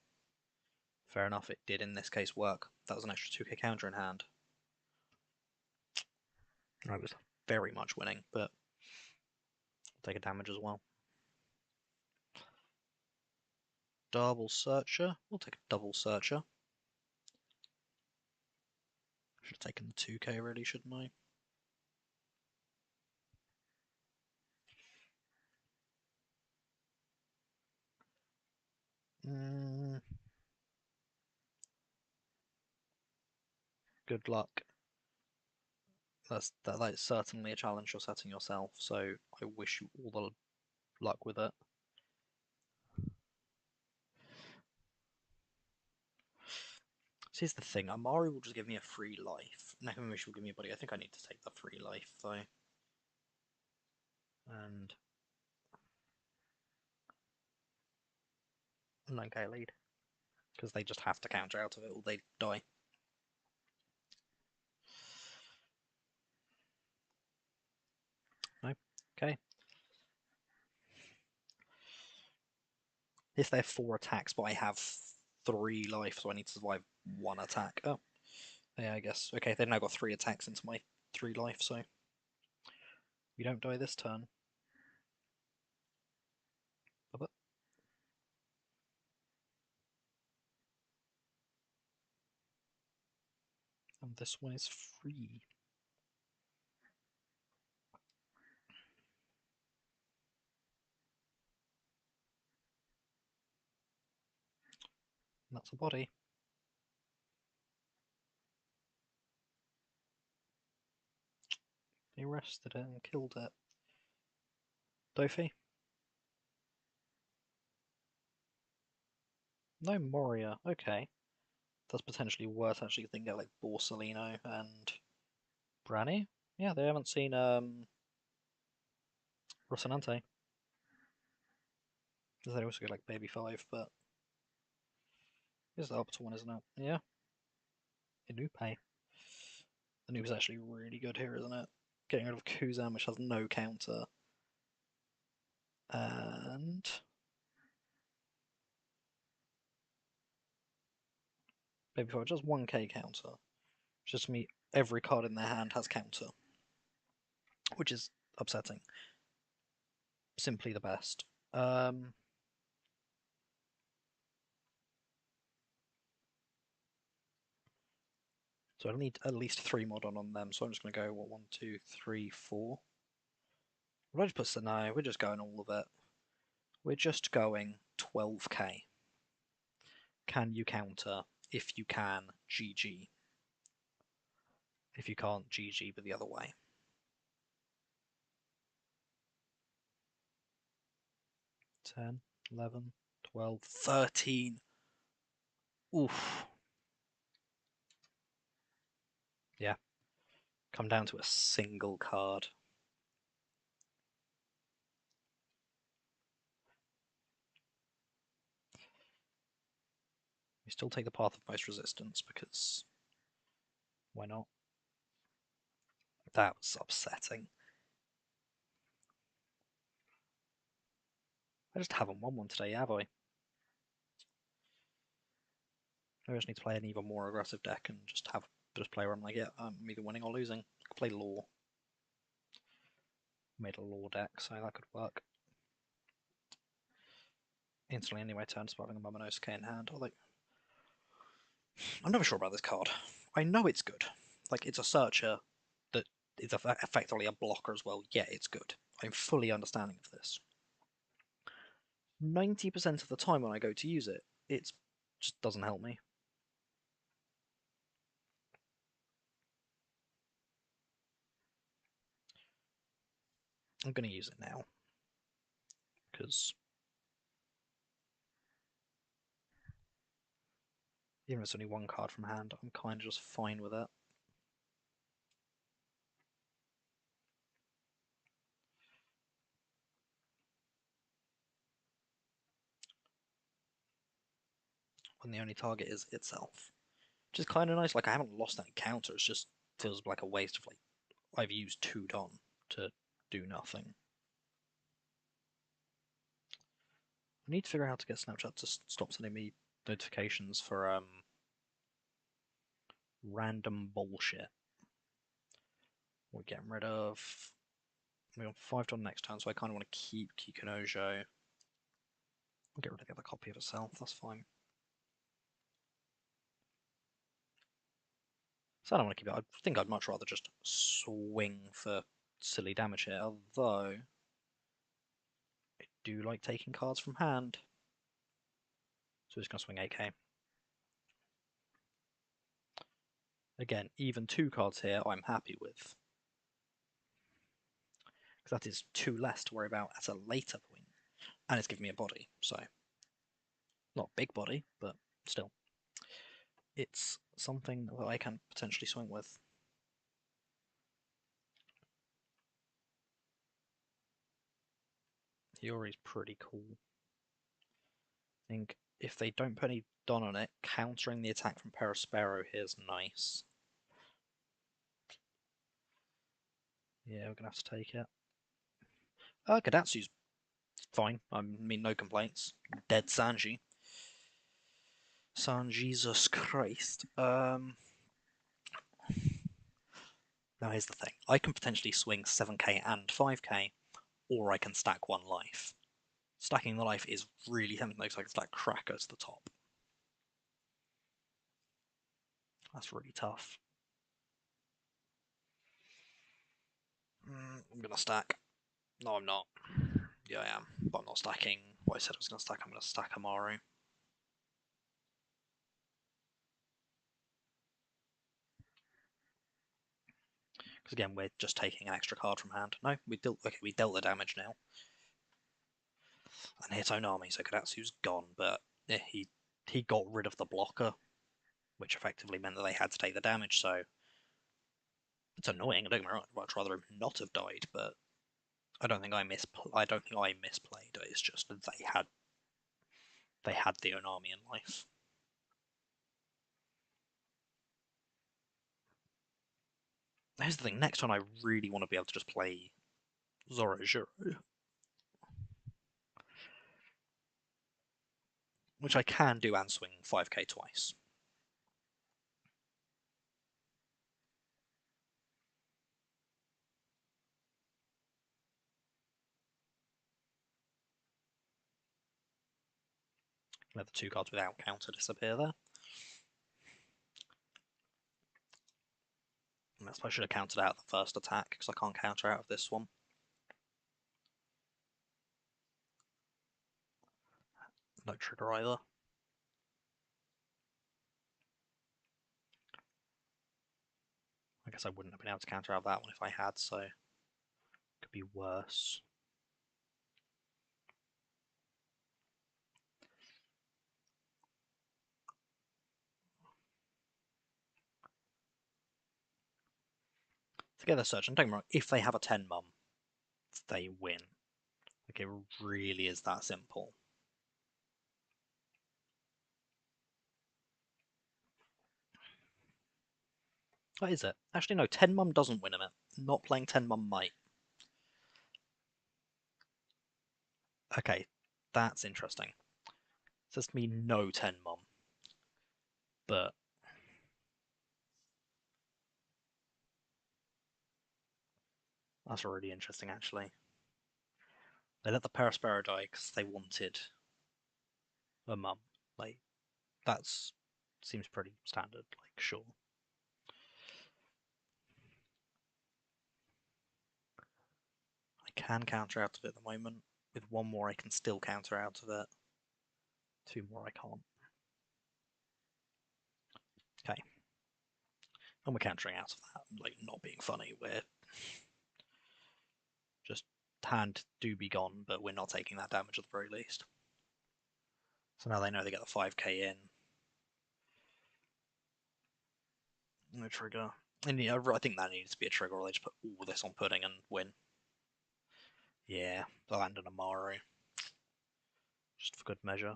Fair enough, it did in this case work. That was an extra 2k counter in hand. I was very much winning, but take a damage as well. Double Searcher. We'll take a Double Searcher. Should have taken the 2k really, shouldn't I? Good luck. That's certainly a challenge you're setting yourself, so I wish you all the luck with it. So here's the thing, Amari will just give me a free life. Nakamichi will give me a body. I think I need to take the free life, though. and a 9k lead. Because they just have to counter out of it or they die. No? Okay. If they're 4 attacks, but I have 3 life, so I need to survive 1 attack. Oh. Yeah, I guess. Okay, they've now got 3 attacks into my 3 life, so we don't die this turn. And this one is free. And that's a body. They arrested it and killed it. Dofi? No Moria, okay. That's potentially worth actually thinking like Borsalino and Branny. Yeah, they haven't seen Rocinante. They also get like Baby 5, but it's the Arbiter one, isn't it? Yeah. Inupe. Inupe's actually really good here, isn't it? Getting rid of Kuzan, which has no counter. And Baby 5 just 1k counter. Just to me, every card in their hand has counter. Which is upsetting. Simply the best. So I need at least 3 modern on them, so I'm just going to go, what, 1, 2, 3, 4? What did I just put? No, we're just going all of it. We're just going 12k. Can you counter? If you can, GG. If you can't, GG, but the other way. 10, 11, 12, 13. Oof. Yeah. Come down to a single card. We still take the path of most resistance because why not? That was upsetting. I just haven't won one today, have I? I just need to play an even more aggressive deck and just play where I'm like, yeah, I'm either winning or losing. I could play Law. Made a Law deck, so that could work. Instantly anyway, turn Sparkling Momonosuke in hand. Although I'm never sure about this card. I know it's good. Like, it's a searcher that is effectively a blocker as well. Yeah, it's good. I'm fully understanding of this. 90% of the time when I go to use it, it just doesn't help me. I'm going to use it now. Because even if it's only 1 card from hand, I'm kind of just fine with it. When the only target is itself. Which is kind of nice. Like, I haven't lost any counter. It just feels like a waste of, like, I've used 2 Don to do nothing. I need to figure out how to get Snapchat to stop sending me notifications for random bullshit. We're getting rid of. We want 5 Don next turn, so I kind of want to keep Kikunojo. I'll get rid of the other copy of itself, that's fine. So I don't want to keep it. I think I'd much rather just swing for silly damage here, although I do like taking cards from hand. So we're just going to swing 8k. Again, even 2 cards here I'm happy with. Because that is 2 less to worry about at a later point. And it's giving me a body, so not big body, but still. It's something that I can potentially swing with. Yori's pretty cool. I think if they don't put any Don on it, countering the attack from Perispero here is nice. Yeah, we're gonna have to take it. Kadatsu's fine. I mean, no complaints. Dead Sanji. San Jesus Christ. Now here's the thing. I can potentially swing 7k and 5k, or I can stack one life. Stacking the life is really tempting though, because I can stack Cracker to the top. That's really tough. I'm gonna stack. No, I'm not. Yeah, I am. But I'm not stacking what I said I was gonna stack. I'm gonna stack Amaru. Because again, we're just taking an extra card from hand. No, we dealt the damage now. And hit Onami, so Kadatsu's gone, but yeah, he got rid of the blocker, which effectively meant that they had to take the damage, so it's annoying, don't get me wrong, I'd much rather him not have died, but I don't think I misplayed it, it's just that they had the Onami in life. Here's the thing, next time I really want to be able to just play Zoro, which I can do and swing 5k twice. Let the two cards without counter disappear there. And that's why I should have countered out the first attack, because I can't counter out of this one. No trigger either. I guess I wouldn't have been able to counter out that one if I had, so it could be worse. Together Search, and don't get me wrong, if they have a 10 mum, they win. Like, it really is that simple. What is it? Actually, no, 10 mum doesn't win him it. Not playing 10 mum might. Okay, that's interesting. It says to me no 10 mum. But that's really interesting, actually. They let the Perispero die because they wanted a mum. Like, that's seems pretty standard, like, sure. I can counter out of it at the moment. With one more, I can still counter out of it. Two more, I can't. Okay. And we're countering out of that, like, not being funny. We're just hand do be gone, but we're not taking that damage at the very least. So now they know they get the 5k in. No trigger. And yeah, I think that needs to be a trigger, or they just put all this on pudding and win. Yeah, they'll land an Amaru. Just for good measure.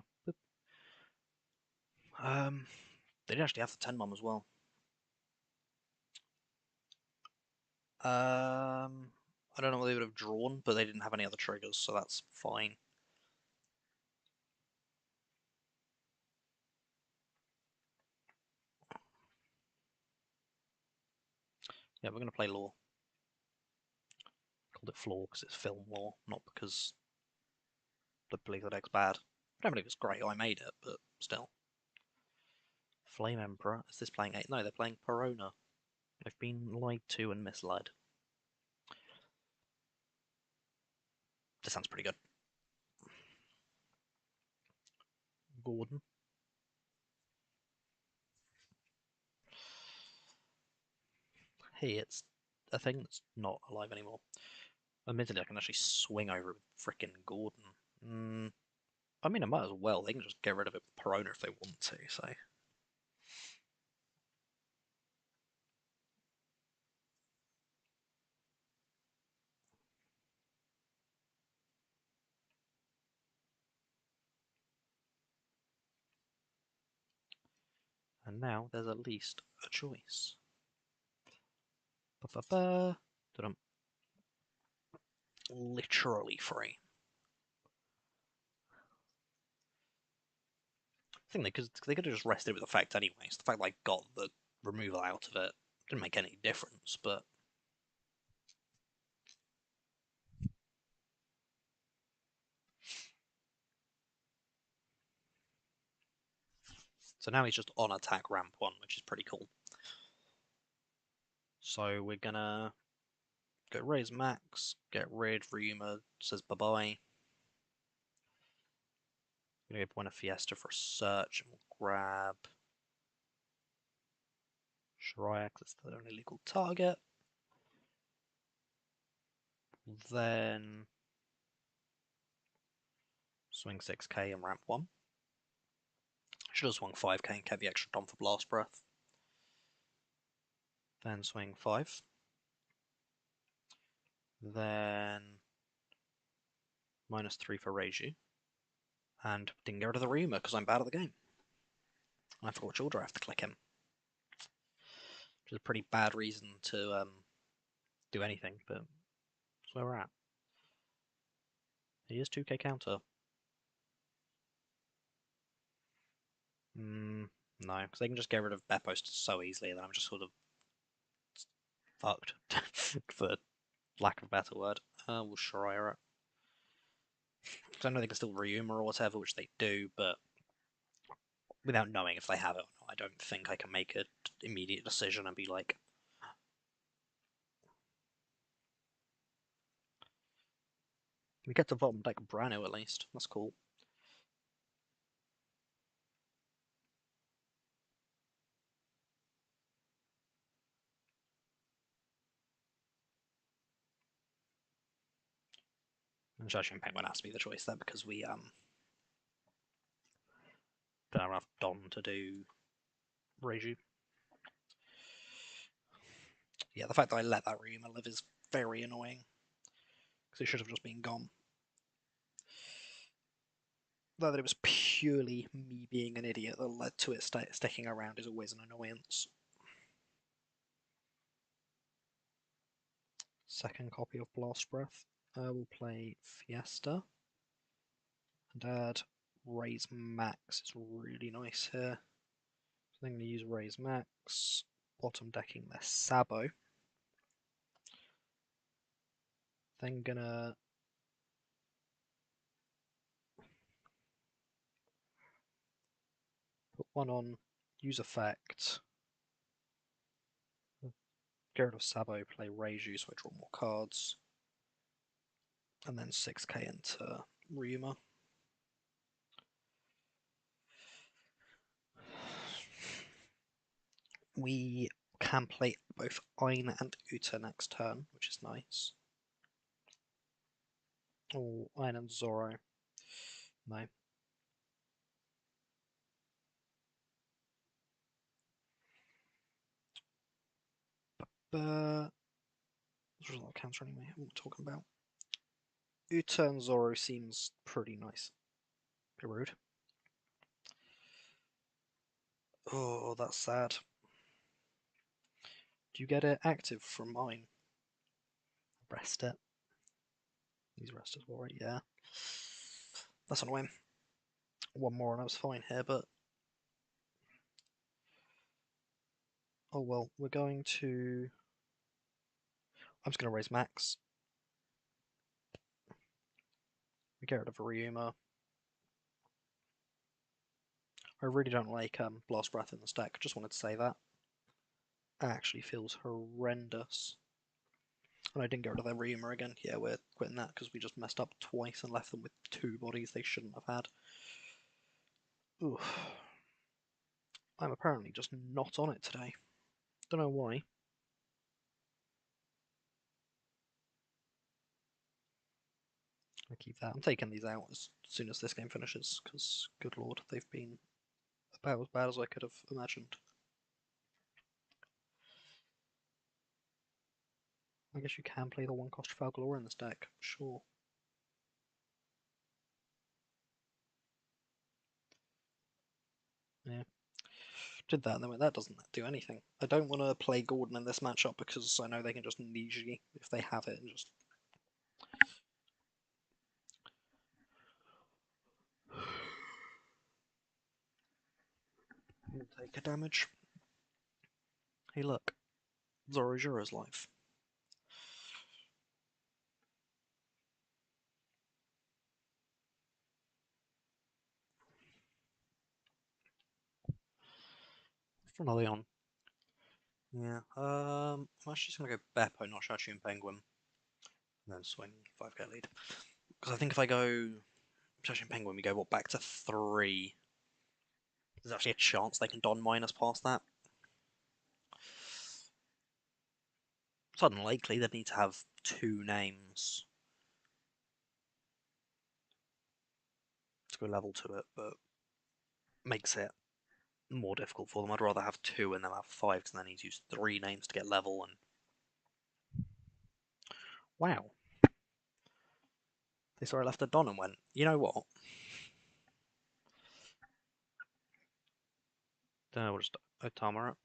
They did actually have the 10 mum as well. I don't know what they would have drawn, but they didn't have any other triggers, so that's fine. Yeah, we're going to play Law. Called it Flaw because it's film law, not because I believe the deck's bad. I don't believe it's great, I made it, but still. Flame Emperor, is this playing 8? No, they're playing Perona. I've been lied to and misled. This sounds pretty good. Gordon. Hey, it's a thing that's not alive anymore. Admittedly, I can actually swing over with frickin' Gordon. I mean, I might as well. They can just get rid of it with Perona if they want to, so. And now there's at least a choice. Ba-ba-ba. Ta-dum. Literally free. I think they could have just rested with effect anyway. So the fact that I got the removal out of it didn't make any difference, but so now he's just on attack ramp 1, which is pretty cool. So we're gonna go raise max, get rid, Ryuma says bye-bye. Gonna go Buena Fiesta for a search, and we'll grab Shiraya, because it's the only legal target. Then swing 6k and ramp 1. Should have swung 5k and kept the extra Dom for Blast Breath. Then swing 5. Then -3 for Reiju. And didn't get rid of the Ryuma because I'm bad at the game. And I forgot which order I have to click him. Which is a pretty bad reason to do anything, but that's where we're at. He is 2k counter. No, because they can just get rid of Beppo so easily that I'm just sort of fucked, for lack of a better word. We'll Shiraya it. Because I know they can still Ryuma or whatever, which they do, but without knowing if they have it or not, I don't think I can make an immediate decision and be like, we get to bottom deck Brano at least. That's cool. And Judging Penguin has to be the choice there because we don't have enough Dom to do Reiju. Yeah, the fact that I let that Ryuma live is very annoying. Because it should have just been gone. Though that it was purely me being an idiot that led to it sticking around is always an annoyance. Second copy of Blast Breath. We'll play Fiesta. And add Raise Max. It's really nice here. So I'm going to use Raise Max. Bottom decking their Sabo. Then gonna put one on, use effect. Get rid of Sabo, play Reiju so I draw more cards. And then 6k into Ryuma. We can play both Ein and Uta next turn, which is nice. Oh, Ein and Zoro. No. But there's a lot of counter anyway. What am I talking about? Uta and Zoro seems pretty nice. Bit rude. Oh, that's sad. Do you get it active from mine? Rest it. He's rested already, yeah. That's annoying. One more and I was fine here, but oh well, we're going to... I'm just going to raise max. We get rid of Ryuma. I really don't like Blast Breath in this deck, just wanted to say that. It actually feels horrendous. And I didn't get rid of their Ryuma again. Yeah, we're quitting that because we just messed up twice and left them with 2 bodies they shouldn't have had. Oof. I'm apparently just not on it today. Don't know why. I keep that. I'm taking these out as soon as this game finishes because, good lord, they've been about as bad as I could have imagined. I guess you can play the 1-cost Falgalore in this deck, sure. Yeah. Did that and then went, that doesn't do anything. I don't want to play Gordon in this matchup because I know they can just Niji if they have it and just. Take a damage. Hey, look. Zorojuro's life. From Leon. Yeah. I'm actually just gonna go Beppo, not Shachi and Penguin. And then swing 5k lead. Because I think if I go Shachi and Penguin, we go what back to 3. There's actually a chance they can Don minus past that. It's unlikely. They'd need to have 2 names to go level to it, but makes it more difficult for them. I'd rather have 2 and then have 5 because then they need to use 3 names to get level. And wow, they saw I left a Don and went, you know what? Then we'll just Otama it.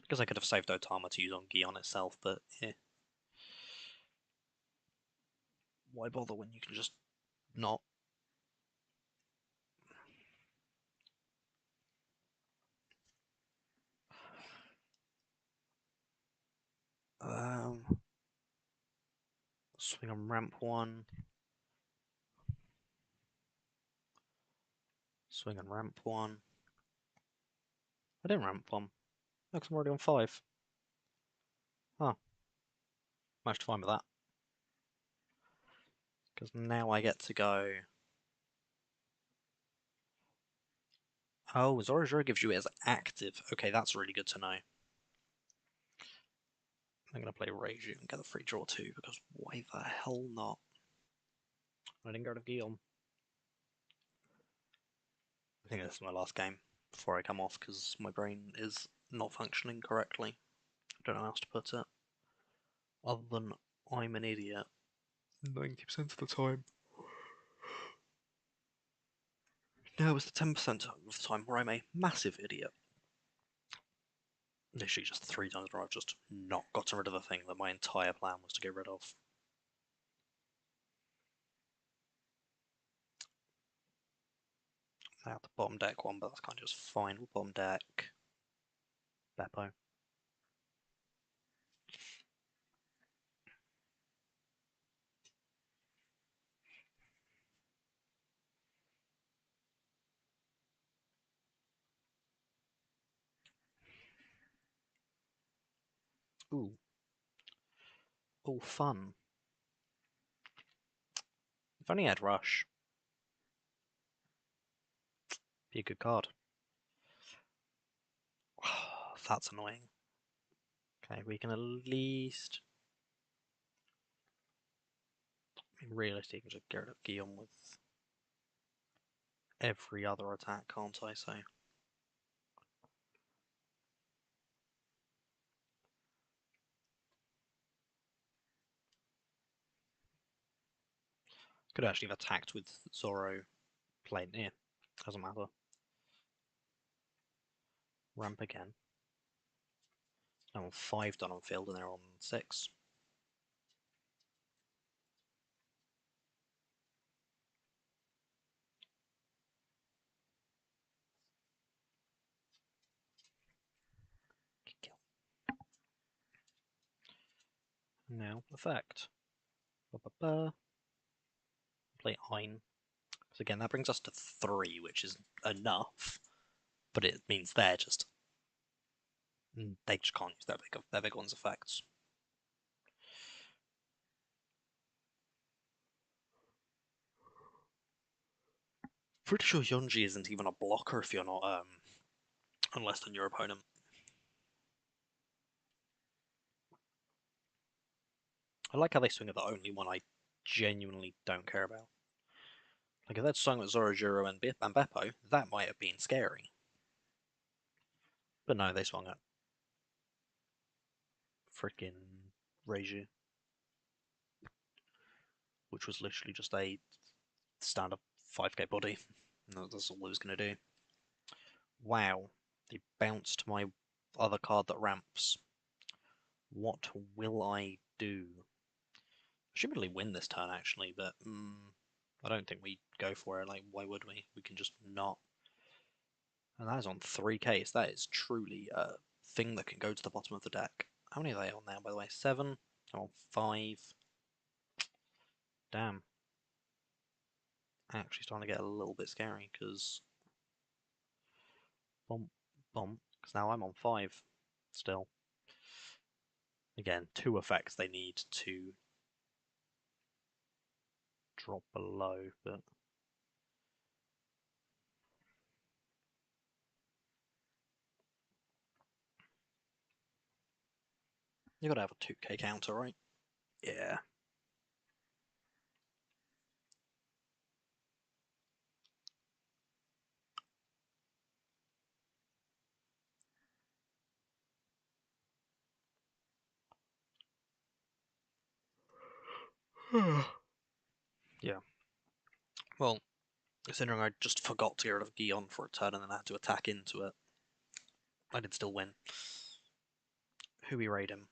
Because I could have saved Otama to use on Gion itself, but yeah. Why bother when you can just not? Um, Swing on ramp 1. Swing on ramp 1. I didn't ramp 1. Looks I'm already on 5. Oh, managed to find with that. Because now I get to go. Oh, Zorojuro gives you it as active. Okay, that's really good to know. I'm going to play Reiju and get a free draw too, because why the hell not? I didn't go to Guillaume. I think this is my last game before I come off, because my brain is not functioning correctly. I don't know how else to put it. Other than I'm an idiot 90% of the time. Now it's the 10% of the time where I'm a massive idiot. Literally just 3 times where I've just not gotten rid of the thing that my entire plan was to get rid of. Now the bottom deck one, but that's kind of just fine. We'll bottom deck Beppo. Ooh. Oh, fun. If only I had Rush. Be a good card. That's annoying. Okay, we can at least. I mean, realistically, we can just get rid of Guillaume with every other attack, can't I? So. Could actually have attacked with Zoro playing near. Doesn't matter. Ramp again. I'm on 5 done on field and they're on 6. Kill. Now, effect. Ba-ba-ba. Play Ein. So again, that brings us to 3, which is enough. But it means they're just. They just can't use their big one's effects. Pretty sure Yonji isn't even a blocker if you're not unless than your opponent. I like how they swing at the only one I genuinely don't care about. Like if they'd swung at Zorojuro and Beppo, that might have been scary. But no, they swung at freaking Reiju, which was literally just a stand-up 5k body. That's all it was going to do. Wow. They bounce to my other card that ramps. What will I do? Should really win this turn actually, but I don't think we go for it. Like, why would we? We can just not. And that is on 3k, so that is truly a thing that can go to the bottom of the deck. How many are they on now, by the way? 7? Oh, 5. Damn. Actually starting to get a little bit scary, because... Bump, bump, because now I'm on 5 still. Again, 2 effects they need to drop below, but... You gotta have a 2k counter, right? Yeah. Yeah. Well, considering I just forgot to get rid of Gion for a turn and then I had to attack into it, I did still win. Who we raid him?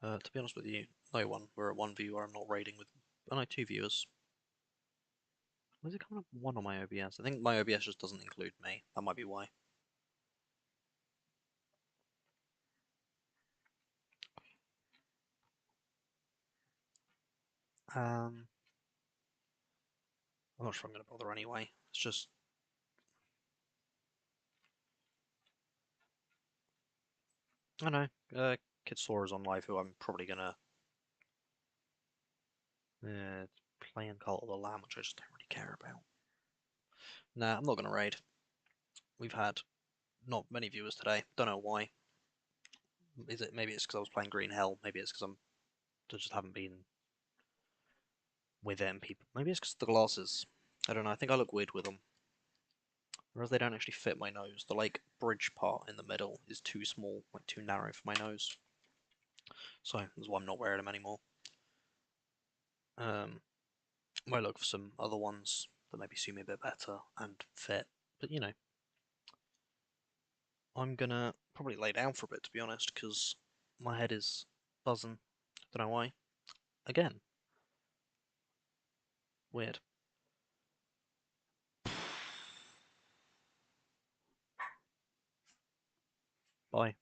To be honest with you, no one. We're at 1 viewer, I'm not raiding with... Oh no, 2 viewers. Why is it coming up 1 on my OBS? I think my OBS just doesn't include me. That might be why. I'm not sure I'm going to bother anyway. It's just... I don't know. Kitsora's on live, who I'm probably going to play in Cult of the Lamb, which I just don't really care about. Nah, I'm not going to raid. We've had not many viewers today. Don't know why. Is it maybe it's because I was playing Green Hell? Maybe it's because I just haven't been with them people. Maybe it's because the glasses. I don't know. I think I look weird with them. Whereas they don't actually fit my nose. The like bridge part in the middle is too small, like too narrow for my nose. So that's why I'm not wearing them anymore. Might look for some other ones that maybe suit me a bit better and fit. But you know, I'm gonna probably lay down for a bit to be honest, because my head is buzzing. Don't know why. Again, weird. Bye.